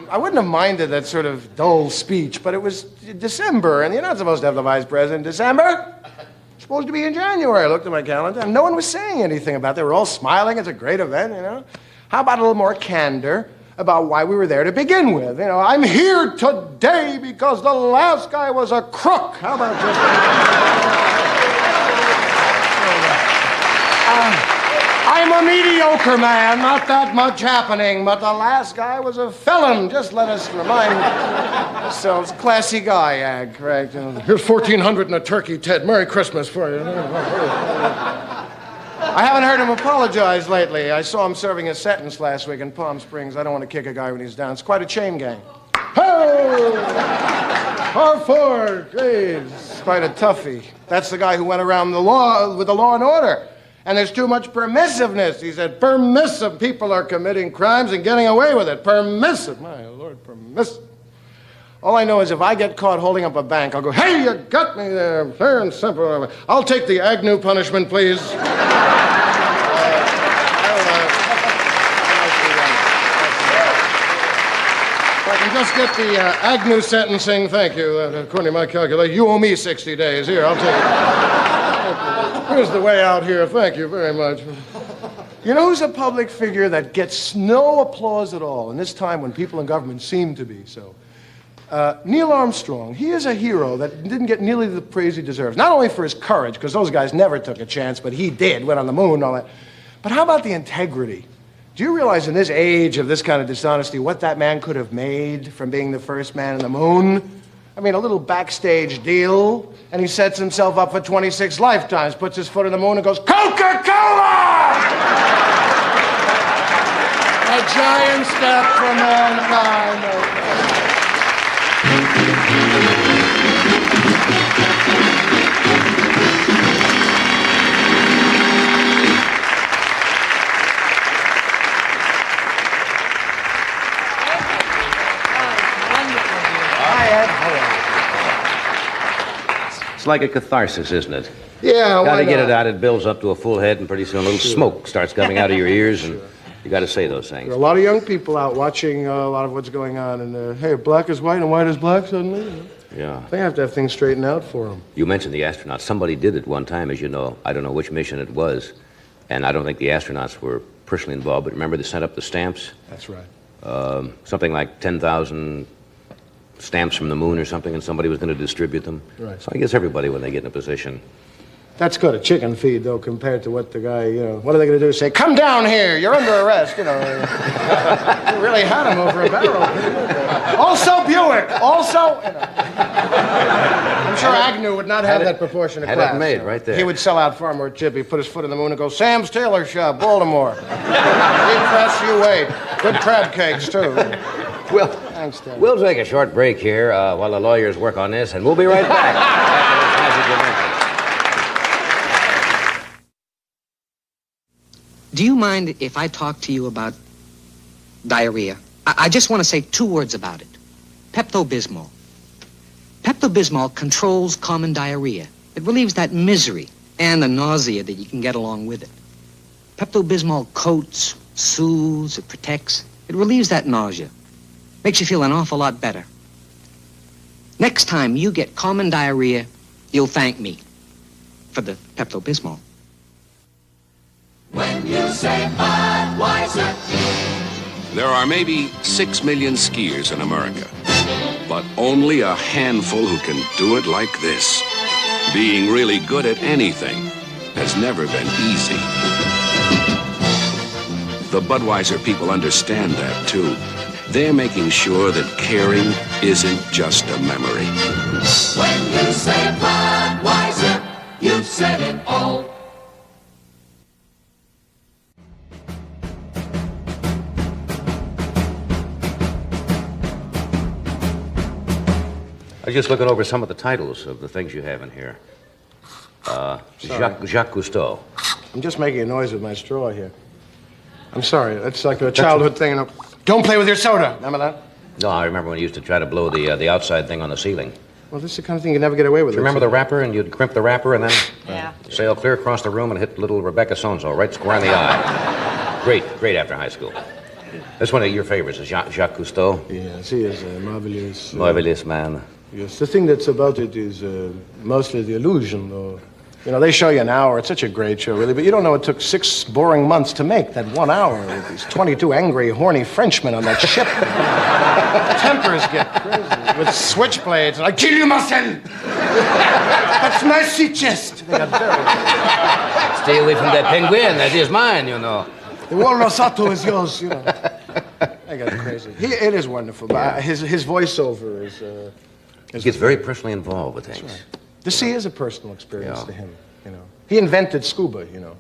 I wouldn't have minded that sort of dull speech, but it was December, and you're not supposed to have the vice president in December. It's supposed to be in January. I looked at my calendar, and no one was saying anything about it. They were all smiling. It's a great event, you know. How about a little more candor about why we were there to begin with? You know, I'm here today because the last guy was a crook. How about just... I'm a mediocre man, not that much happening, but the last guy was a felon. Just let us remind ourselves. Classy guy, Ag, correct? Here's 1,400 and a turkey, Ted. Merry Christmas for you. I haven't heard him apologize lately. I saw him serving a sentence last week in Palm Springs. I don't want to kick a guy when he's down. It's quite a chain gang. Hey! R4, please. Quite a toughie. That's the guy who went around the law with the law and order. And there's too much permissiveness. He said, permissive. People are committing crimes and getting away with it. Permissive. My Lord, permissive. All I know is if I get caught holding up a bank, I'll go, hey, you got me there. Fair and simple. I'll take the Agnew punishment, please. If I can just get the Agnew sentencing, thank you. According to my calculation, you owe me 60 days. Here, I'll take it. Here's the way out here. Thank you very much. You know who's a public figure that gets no applause at all in this time when people in government seem to be so? Neil Armstrong. He is a hero that didn't get nearly the praise he deserves. Not only for his courage, because those guys never took a chance, but he did, went on the moon and all that. But how about the integrity? Do you realize in this age of this kind of dishonesty what that man could have made from being the first man on the moon? I mean, a little backstage deal, and he sets himself up for 26 lifetimes, puts his foot in the moon and goes, Coca-Cola! A giant step for mankind. It's like a catharsis, isn't it? Yeah, Got to get it out. It builds up to a full head, and pretty soon a little smoke starts coming out of your ears, and you got to say those things. There are a lot of young people out watching a lot of what's going on, and hey, black is white and white is black suddenly. Yeah. They have to have things straightened out for them. You mentioned the astronauts. Somebody did it one time, as you know. I don't know which mission it was, and I don't think the astronauts were personally involved, but remember they sent up the stamps? That's right. Something like 10,000 stamps from the moon or something, and somebody was going to distribute them. Right. So I guess everybody, when they get in a position... That's good, a chicken feed, though, compared to what the guy, you know, what are they going to do? Say, come down here, you're under arrest, you know. You really had him over a barrel. Also Buick, also, you know. I'm sure Agnew would not have that proportion of class. Had it made right there. He would sell out far more chip. He'd put his foot in the moon and go, Sam's Tailor Shop, Baltimore. Deep press, you wait. Good crab cakes, too. Well, thanks, Ted. We'll take a short break here while the lawyers work on this, and we'll be right back after this message of interest. Do you mind if I talk to you about diarrhea? I just want to say 2 words about it. Pepto-Bismol. Pepto-Bismol controls common diarrhea. It relieves that misery and the nausea that you can get along with it. Pepto-Bismol coats, soothes, it protects. It relieves that nausea. Makes you feel an awful lot better. Next time you get common diarrhea, you'll thank me for the Pepto-Bismol. When you say Budweiser. There are maybe 6 million skiers in America, but only a handful who can do it like this. Being really good at anything has never been easy. The Budweiser people understand that, too. They're making sure that caring isn't just a memory. When you say Budweiser, you've said it all. I was just looking over some of the titles of the things you have in here. Jacques Cousteau. I'm just making a noise with my straw here. I'm sorry. That's like a childhood thing. You know. Don't play with your soda. Remember that? No, I remember when you used to try to blow the outside thing on the ceiling. Well, this is the kind of thing you never get away with. Do you remember the wrapper, and you'd crimp the wrapper and then sail clear across the room and hit little Rebecca So-and-so right square in the eye? Great after high school. That's one of your favorites, is Jacques Cousteau. Yes, he is marvelous. Marvelous man. Yes, the thing that's about it is mostly the illusion, though. You know, they show you an hour. It's such a great show, really, but you don't know it took 6 boring months to make that 1 hour with these 22 angry, horny Frenchmen on that ship. Tempers get crazy with switchblades. I kill you, Marcel! That's my sea chest! They got very... Stay away from that penguin. That is mine, you know. The Walrus Sato is yours, you know. They got crazy. It is wonderful, but his voiceover is... He gets very personally involved with things. Right. The sea is a personal experience to him, you know. He invented scuba, you know.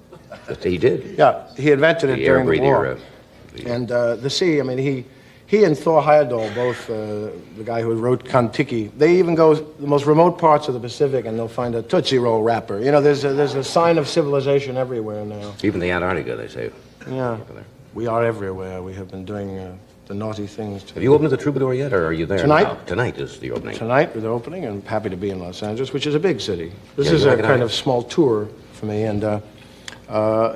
He did? Yeah, he invented it during the war. Era. And the sea, I mean, he and Thor Heyerdahl, both the guy who wrote Kon-Tiki, they even go the most remote parts of the Pacific and they'll find a Tootsie Roll wrapper. You know, there's a sign of civilization everywhere now. Even the Antarctica, they say. Yeah, we are everywhere. We have been doing the naughty things. Have you opened the Troubadour yet, or are you there Tonight? now? Tonight is the opening. Tonight with the opening, and I'm happy to be in Los Angeles, which is a big city. This is a kind of small tour for me, and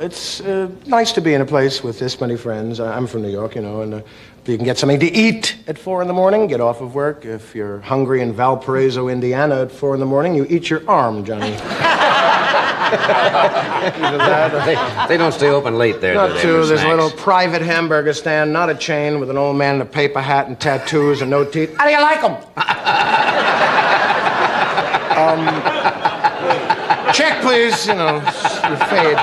it's nice to be in a place with this many friends. I'm from New York, you know, and you can get something to eat at 4 in the morning, get off of work. If you're hungry in Valparaiso, Indiana at 4 in the morning, you eat your arm, Johnny. They don't stay open late there, Not do they? too. for There's a snacks? little private hamburger stand, not a chain, with an old man in a paper hat and tattoos and no teeth. How do you like them? Check, please. You know, you fade.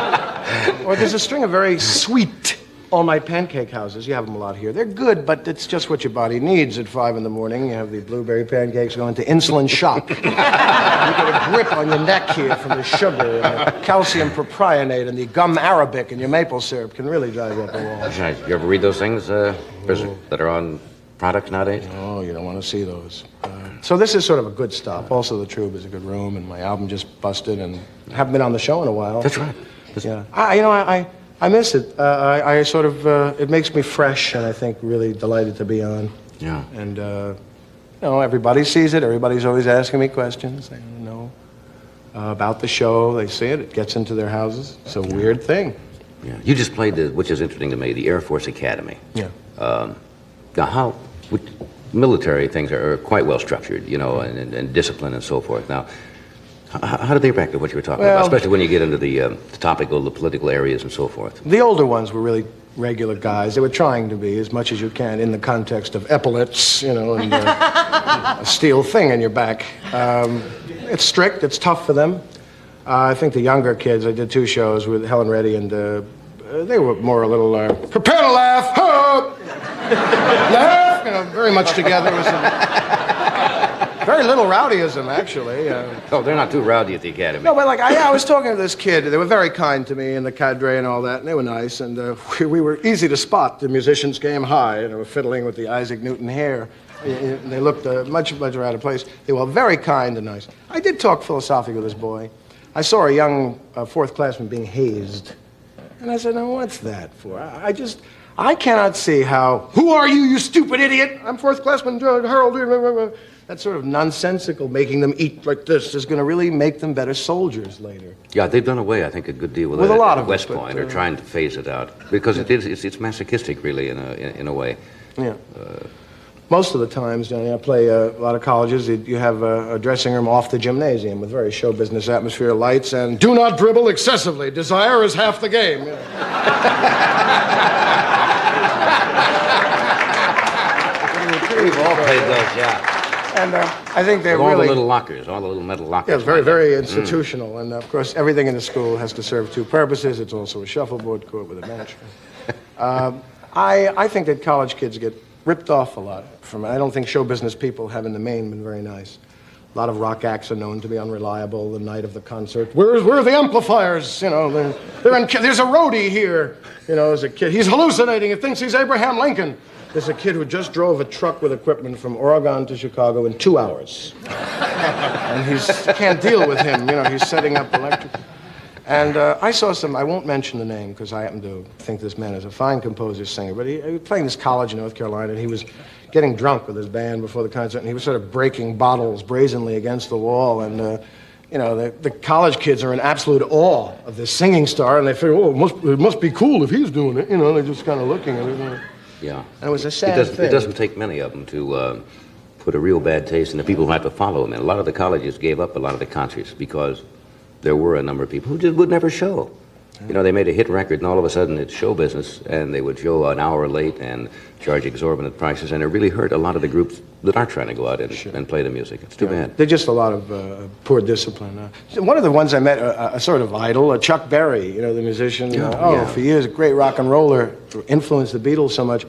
Or there's a string of very sweet all-night pancake houses. You have them a lot here. They're good, but it's just what your body needs at 5 in the morning. You have the blueberry pancakes going to insulin shock. You get a grip on your neck here from the sugar and the calcium propionate and the gum arabic and your maple syrup can really drive you up the wall. That's nice. You ever read those things that are on products nowadays? Oh, you don't want to see those. So this is sort of a good stop. Also, the Troop is a good room, and my album just busted, and haven't been on the show in a while. That's right. Yeah. I miss it. I sort of, it makes me fresh, and I think really delighted to be on. Yeah. And, you know, everybody sees it. Everybody's always asking me questions. They don't know about the show. They see it. It gets into their houses. It's a weird thing. Yeah. You just played, which is interesting to me, the Air Force Academy. Yeah. Now, military things are quite well structured, you know, and discipline and so forth. Now, how do they react to what you were talking about, especially when you get into the topical, the political areas and so forth? The older ones were really regular guys. They were trying to be as much as you can in the context of epaulets, you know, and a steel thing in your back. It's strict. It's tough for them. I think the younger kids, I did 2 shows with Helen Reddy, and they were more a little, prepare to laugh, laugh, you know, very much together. It was very little rowdyism, actually. Oh, they're not too rowdy at the academy. No, but like, I was talking to this kid. They were very kind to me and the cadre and all that, and they were nice. And we were easy to spot. The musicians came high, and they were fiddling with the Isaac Newton hair. And they looked much out of place. They were very kind and nice. I did talk philosophically with this boy. I saw a young 4th classman being hazed. And I said, "No, what's that for? I cannot see how, who are you, you stupid idiot? I'm 4th classman Harold." That sort of nonsensical making them eat like this is going to really make them better soldiers later. Yeah, they've done away, I think, a good deal with With that a lot at of West it, but, Point, or trying to phase it out. Because it's masochistic, really, in a way. Yeah. Most of the times, Johnny, I play a lot of colleges. You have a dressing room off the gymnasium with very show business atmosphere, lights, and do not dribble excessively. Desire is half the game. You know. We've all played those, yeah. And I think they're all really... the little lockers, all the little metal lockers. Yeah, it's very, very institutional. And, of course, everything in the school has to serve 2 purposes. It's also a shuffleboard court with a bench. I think that college kids get ripped off a lot from it. I don't think show business people have, in the main, been very nice. A lot of rock acts are known to be unreliable the night of the concert. Where are the amplifiers? You know, there's a roadie here. You know, as a kid. He's hallucinating. He thinks he's Abraham Lincoln. There's a kid who just drove a truck with equipment from Oregon to Chicago in 2 hours. And he can't deal with him. You know, he's setting up electric. And I saw some, I won't mention the name because I happen to think this man is a fine composer, singer, but he was playing this college in North Carolina, and he was getting drunk with his band before the concert, and he was sort of breaking bottles brazenly against the wall, and the college kids are in absolute awe of this singing star, and they figure, oh, it must be cool if he's doing it, they're just kind of looking at it. Yeah. And it was a sad thing. It doesn't take many of them to put a real bad taste in the people who have to follow him. And a lot of the colleges gave up a lot of the concerts because there were a number of people who just would never show. They made a hit record, and all of a sudden it's show business, and they would show an hour late and charge exorbitant prices, and it really hurt a lot of the groups that are trying to go out and play the music. It's too bad. There's just a lot of poor discipline. One of the ones I met, a sort of idol, Chuck Berry, the musician. For years, a great rock and roller, influenced the Beatles so much.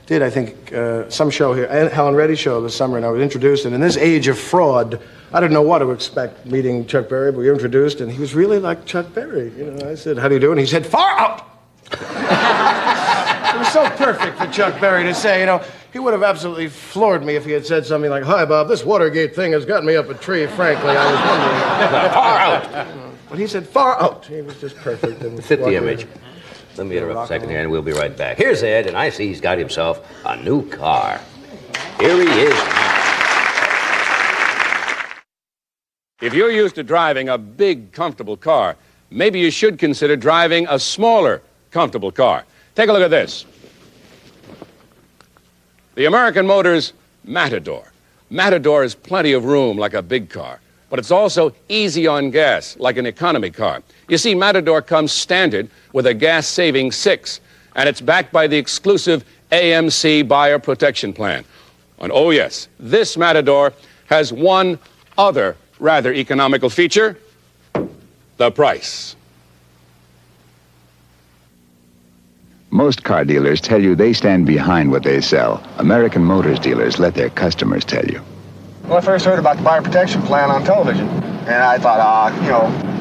Did, I think, some show here, Helen Reddy's show this summer, and I was introduced, and in this age of fraud, I didn't know what to expect meeting Chuck Berry, but we were introduced, and he was really like Chuck Berry. I said, how do you do? And he said, far out! It was so perfect for Chuck Berry to say, he would have absolutely floored me if he had said something like, hi, Bob, this Watergate thing has gotten me up a tree, frankly. I was wondering. Far out! But he said, far out. He was just perfect. And fit the image. Let me interrupt a second here, and we'll be right back. Here's Ed, and I see he's got himself a new car. Here he is. If you're used to driving a big, comfortable car, maybe you should consider driving a smaller, comfortable car. Take a look at this. The American Motors Matador. Matador has plenty of room like a big car, but it's also easy on gas like an economy car. You see, Matador comes standard with a gas-saving 6, and it's backed by the exclusive AMC Buyer Protection Plan. And oh yes, this Matador has one other rather economical feature: the price. Most car dealers tell you they stand behind what they sell. American Motors dealers let their customers tell you. Well, I first heard about the buyer protection plan on television, and I thought,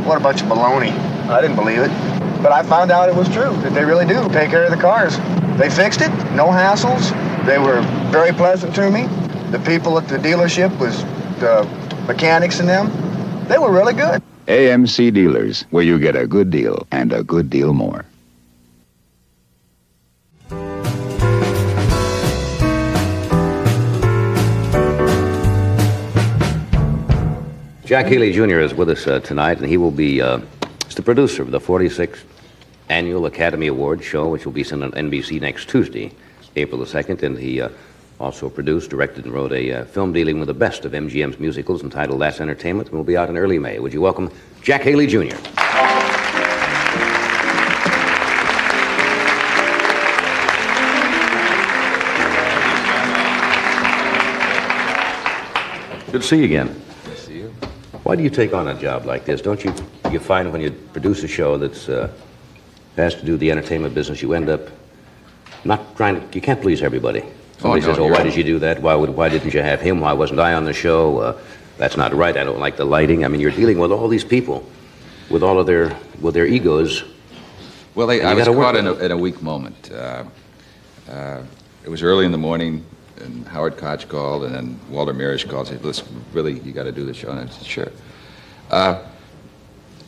what a bunch of baloney. I didn't believe it. But I found out it was true, that they really do take care of the cars. They fixed it, no hassles. They were very pleasant to me. The people at the dealership was the mechanics and them. They were really good. AMC Dealers, where you get a good deal and a good deal more. Jack Healy Jr. is with us tonight, and he will be the producer of the 46th Annual Academy Awards show, which will be sent on NBC next Tuesday, April the 2nd, and he also produced, directed, and wrote a film dealing with the best of MGM's musicals entitled That's Entertainment, and will be out in early May. Would you welcome Jack Healy Jr.? Good to see you again. Why do you take on a job like this? Don't you find when you produce a show that's has to do the entertainment business, you end up not trying to, you can't please everybody. Somebody says, why did you do that? Why didn't you have him? Why wasn't I on the show? That's not right. I don't like the lighting. I mean, you're dealing with all these people with all of their egos. Well, I was caught in a weak moment. It was early in the morning, and Howard Koch called, and then Walter Mirisch called and said, listen, really, you got to do the show. And I said, sure.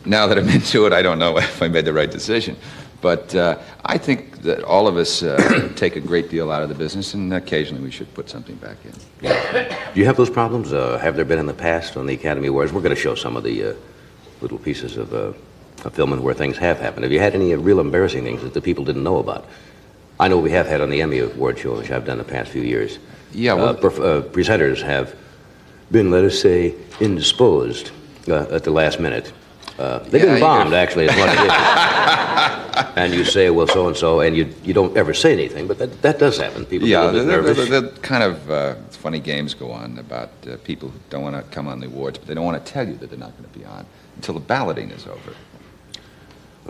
Now that I'm into it, I don't know if I made the right decision. But I think that all of us take a great deal out of the business, and occasionally we should put something back in. Yeah. Do you have those problems? Have there been in the past on the Academy Awards? We're going to show some of the little pieces of filming where things have happened. Have you had any real embarrassing things that the people didn't know about? I know we have had on the Emmy Award show, which I've done the past few years. Yeah, well, presenters have been, let us say, indisposed at the last minute. They've been bombed, actually, is what it is. And you say, well, so-and-so, and you don't ever say anything, but that does happen. People get a little bit nervous. The kind of funny games go on about people who don't want to come on the awards, but they don't want to tell you that they're not going to be on until the balloting is over.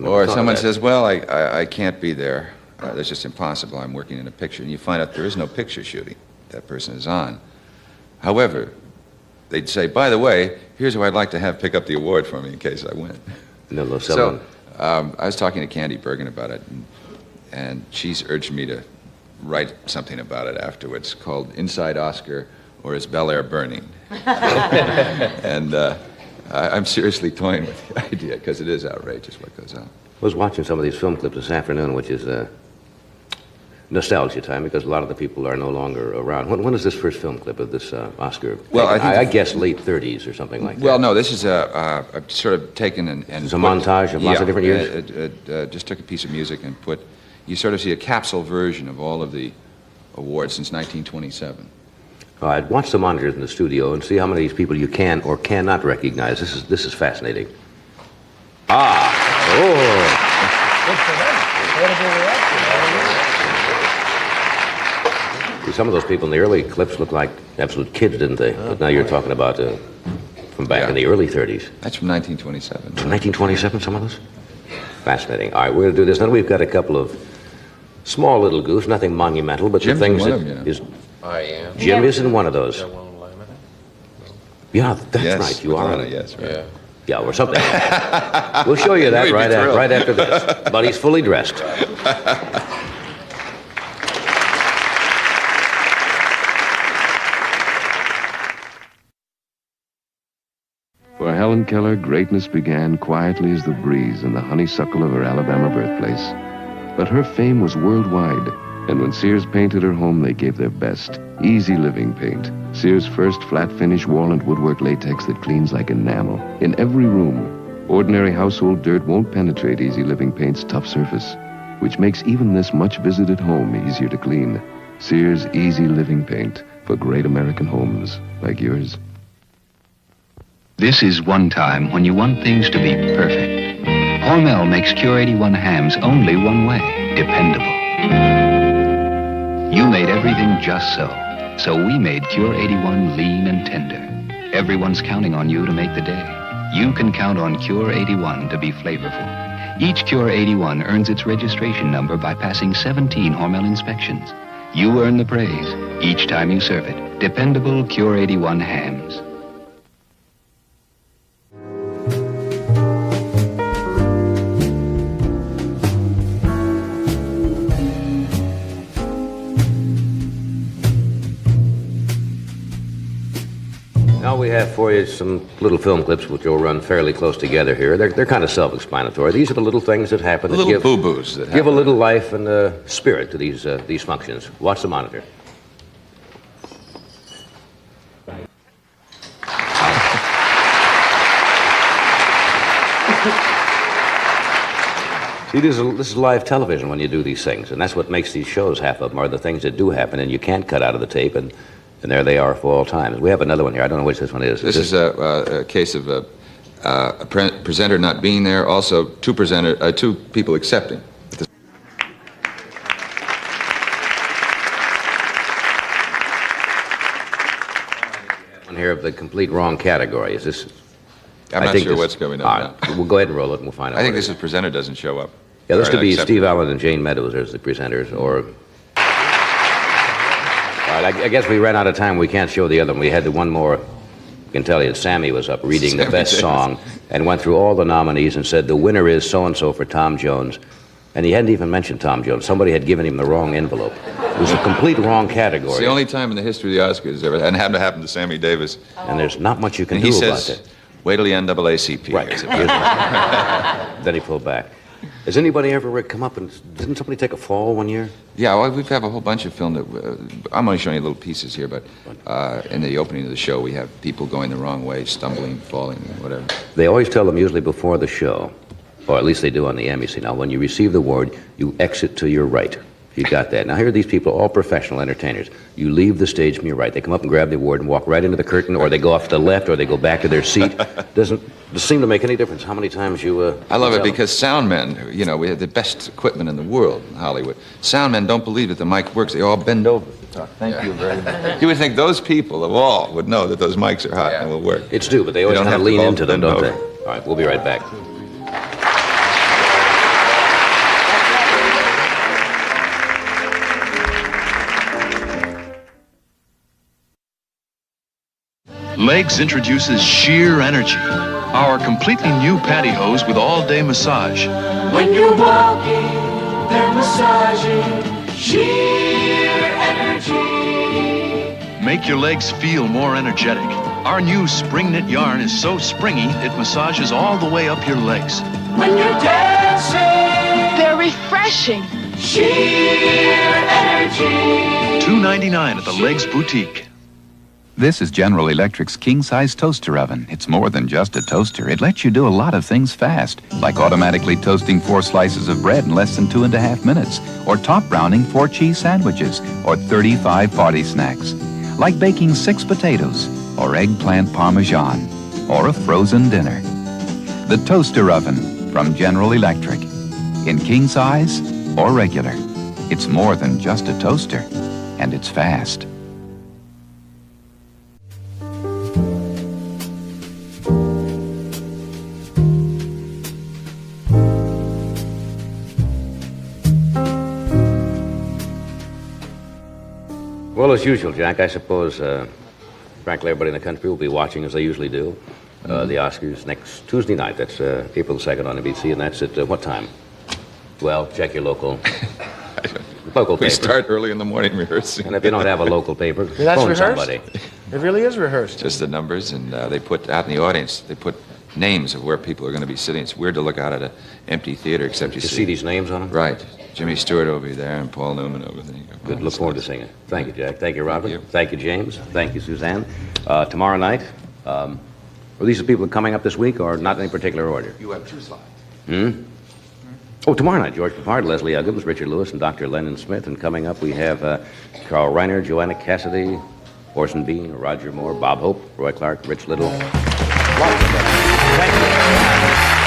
Or someone says, well, I can't be there. That's just impossible. I'm working in a picture. And you find out there is no picture shooting that person is on. However, they'd say, by the way, here's who I'd like to have pick up the award for me in case I win. So I was talking to Candy Bergen about it, and she's urged me to write something about it afterwards called Inside Oscar or Is Bel Air Burning? And I'm seriously toying with the idea because it is outrageous what goes on. I was watching some of these film clips this afternoon, which is nostalgia time because a lot of the people are no longer around. When is this first film clip of this Oscar? Well, I guess late 30s or something like that. Well, no, this is sort of taken and it's a montage of lots of different years? It just took a piece of music and you sort of see a capsule version of all of the awards since 1927. All right, watch the monitors in the studio and see how many of these people you can or cannot recognize. This is fascinating. See, some of those people in the early clips looked like absolute kids, didn't they? But now you're talking about from back in the early 30s. That's from 1927. From 1927, some of those? Fascinating. All right, we're going to do this. Then we've got a couple of small little goofs, nothing monumental, but Jim's the things one that of them, is... I am. Jim isn't one of those. Yeah, that's yes, right. You are. Yes, right. Yeah, or something. We'll show you that right after this. But he's fully dressed. For Helen Keller, greatness began quietly as the breeze in the honeysuckle of her Alabama birthplace. But her fame was worldwide, and when Sears painted her home, they gave their best. Easy Living paint. Sears' first flat-finish wall and woodwork latex that cleans like enamel. In every room, ordinary household dirt won't penetrate Easy Living paint's tough surface, which makes even this much-visited home easier to clean. Sears Easy Living paint for great American homes like yours. This is one time when you want things to be perfect. Hormel makes Cure 81 hams only one way, dependable. You made everything just so we made Cure 81 lean and tender. Everyone's counting on you to make the day. You can count on Cure 81 to be flavorful. Each Cure 81 earns its registration number by passing 17 Hormel inspections. You earn the praise each time you serve it. Dependable Cure 81 hams. Now we have for you some little film clips which will run fairly close together here. They're kind of self-explanatory. These are the little things that happen. The little boo-boos that give a little life and spirit to these functions. Watch the monitor. See, this is live television when you do these things, and that's what makes these shows, half of them, are the things that do happen, and you can't cut out of the tape, and there they are for all time. We have another one here. I don't know which this one is. This is a case of a presenter not being there, also two people accepting. One here of the complete wrong category. Is this... I'm not sure what's going on now. We'll go ahead and roll it and we'll find out. I think this is presenter doesn't show up. Yeah, this could be Steve Allen and Jane Meadows as the presenters, or... I guess we ran out of time. We can't show the other one. We had the one more. I can tell you that Sammy was up reading the best song and went through all the nominees and said the winner is so-and-so for Tom Jones. And he hadn't even mentioned Tom Jones. Somebody had given him the wrong envelope. It was a complete wrong category. It's the only time in the history of the Oscars ever, and it happened to happen to Sammy Davis. And there's not much you can do about that. Wait till the NAACP. Right. Then he pulled back. Has anybody ever come up and... Didn't somebody take a fall one year? Yeah, well, we have a whole bunch of film that... I'm only showing you little pieces here, but in the opening of the show, we have people going the wrong way, stumbling, falling, whatever. They always tell them usually before the show, or at least they do on the Emmy. See, now, when you receive the award, you exit to your right. You got that. Now, here are these people, all professional entertainers. You leave the stage from your right. They come up and grab the award and walk right into the curtain, or they go off to the left, or they go back to their seat. Doesn't seem to make any difference how many times you... I love it because sound men, we have the best equipment in the world in Hollywood. Sound men don't believe that the mic works. They all bend over to talk. Thank you very much. You would think those people of all would know that those mics are hot and will work. It's due, but they always kind of lean into them, don't they? All right, we'll be right back. Legs introduces Sheer Energy, our completely new pantyhose with all-day massage. When you're walking, they're massaging Sheer Energy. Make your legs feel more energetic. Our new spring knit yarn is so springy, it massages all the way up your legs. When you're dancing, They're refreshing. sheer energy. $2.99 at the Legs Boutique. This is General Electric's king-size toaster oven. It's more than just a toaster. It lets you do a lot of things fast, like automatically toasting 4 slices of bread in less than 2.5 minutes, or top browning 4 cheese sandwiches, or 35 party snacks, like baking 6 potatoes, or eggplant parmesan, or a frozen dinner. The toaster oven from General Electric. In king size or regular, it's more than just a toaster, and it's fast. Well, as usual, Jack, I suppose, frankly, everybody in the country will be watching as they usually do. The Oscars next Tuesday night. That's April 2nd on NBC, and that's at what time? Well, check your local paper. We start early in the morning rehearsing. And if you don't have a local paper, That's phone rehearsed? somebody. It really is rehearsed. Just the numbers, and they put out in the audience, they put names of where people are going to be sitting. It's weird to look out at an empty theater, except you see these names on them? Right. Jimmy Stewart over there and Paul Newman over there. Good. Look forward to seeing it. Thank you, Jack. Thank you, Robert. Thank you, James. Thank you, Suzanne. Tomorrow night, are these the people coming up this week, or not in any particular order? You have 2 slides. Oh, tomorrow night, George Peppard, Leslie Uggams, Richard Lewis, and Dr. Lennon Smith. And coming up, we have Carl Reiner, Joanna Cassidy, Orson Bean, Roger Moore, Bob Hope, Roy Clark, Rich Little. Lots of them. Thank you.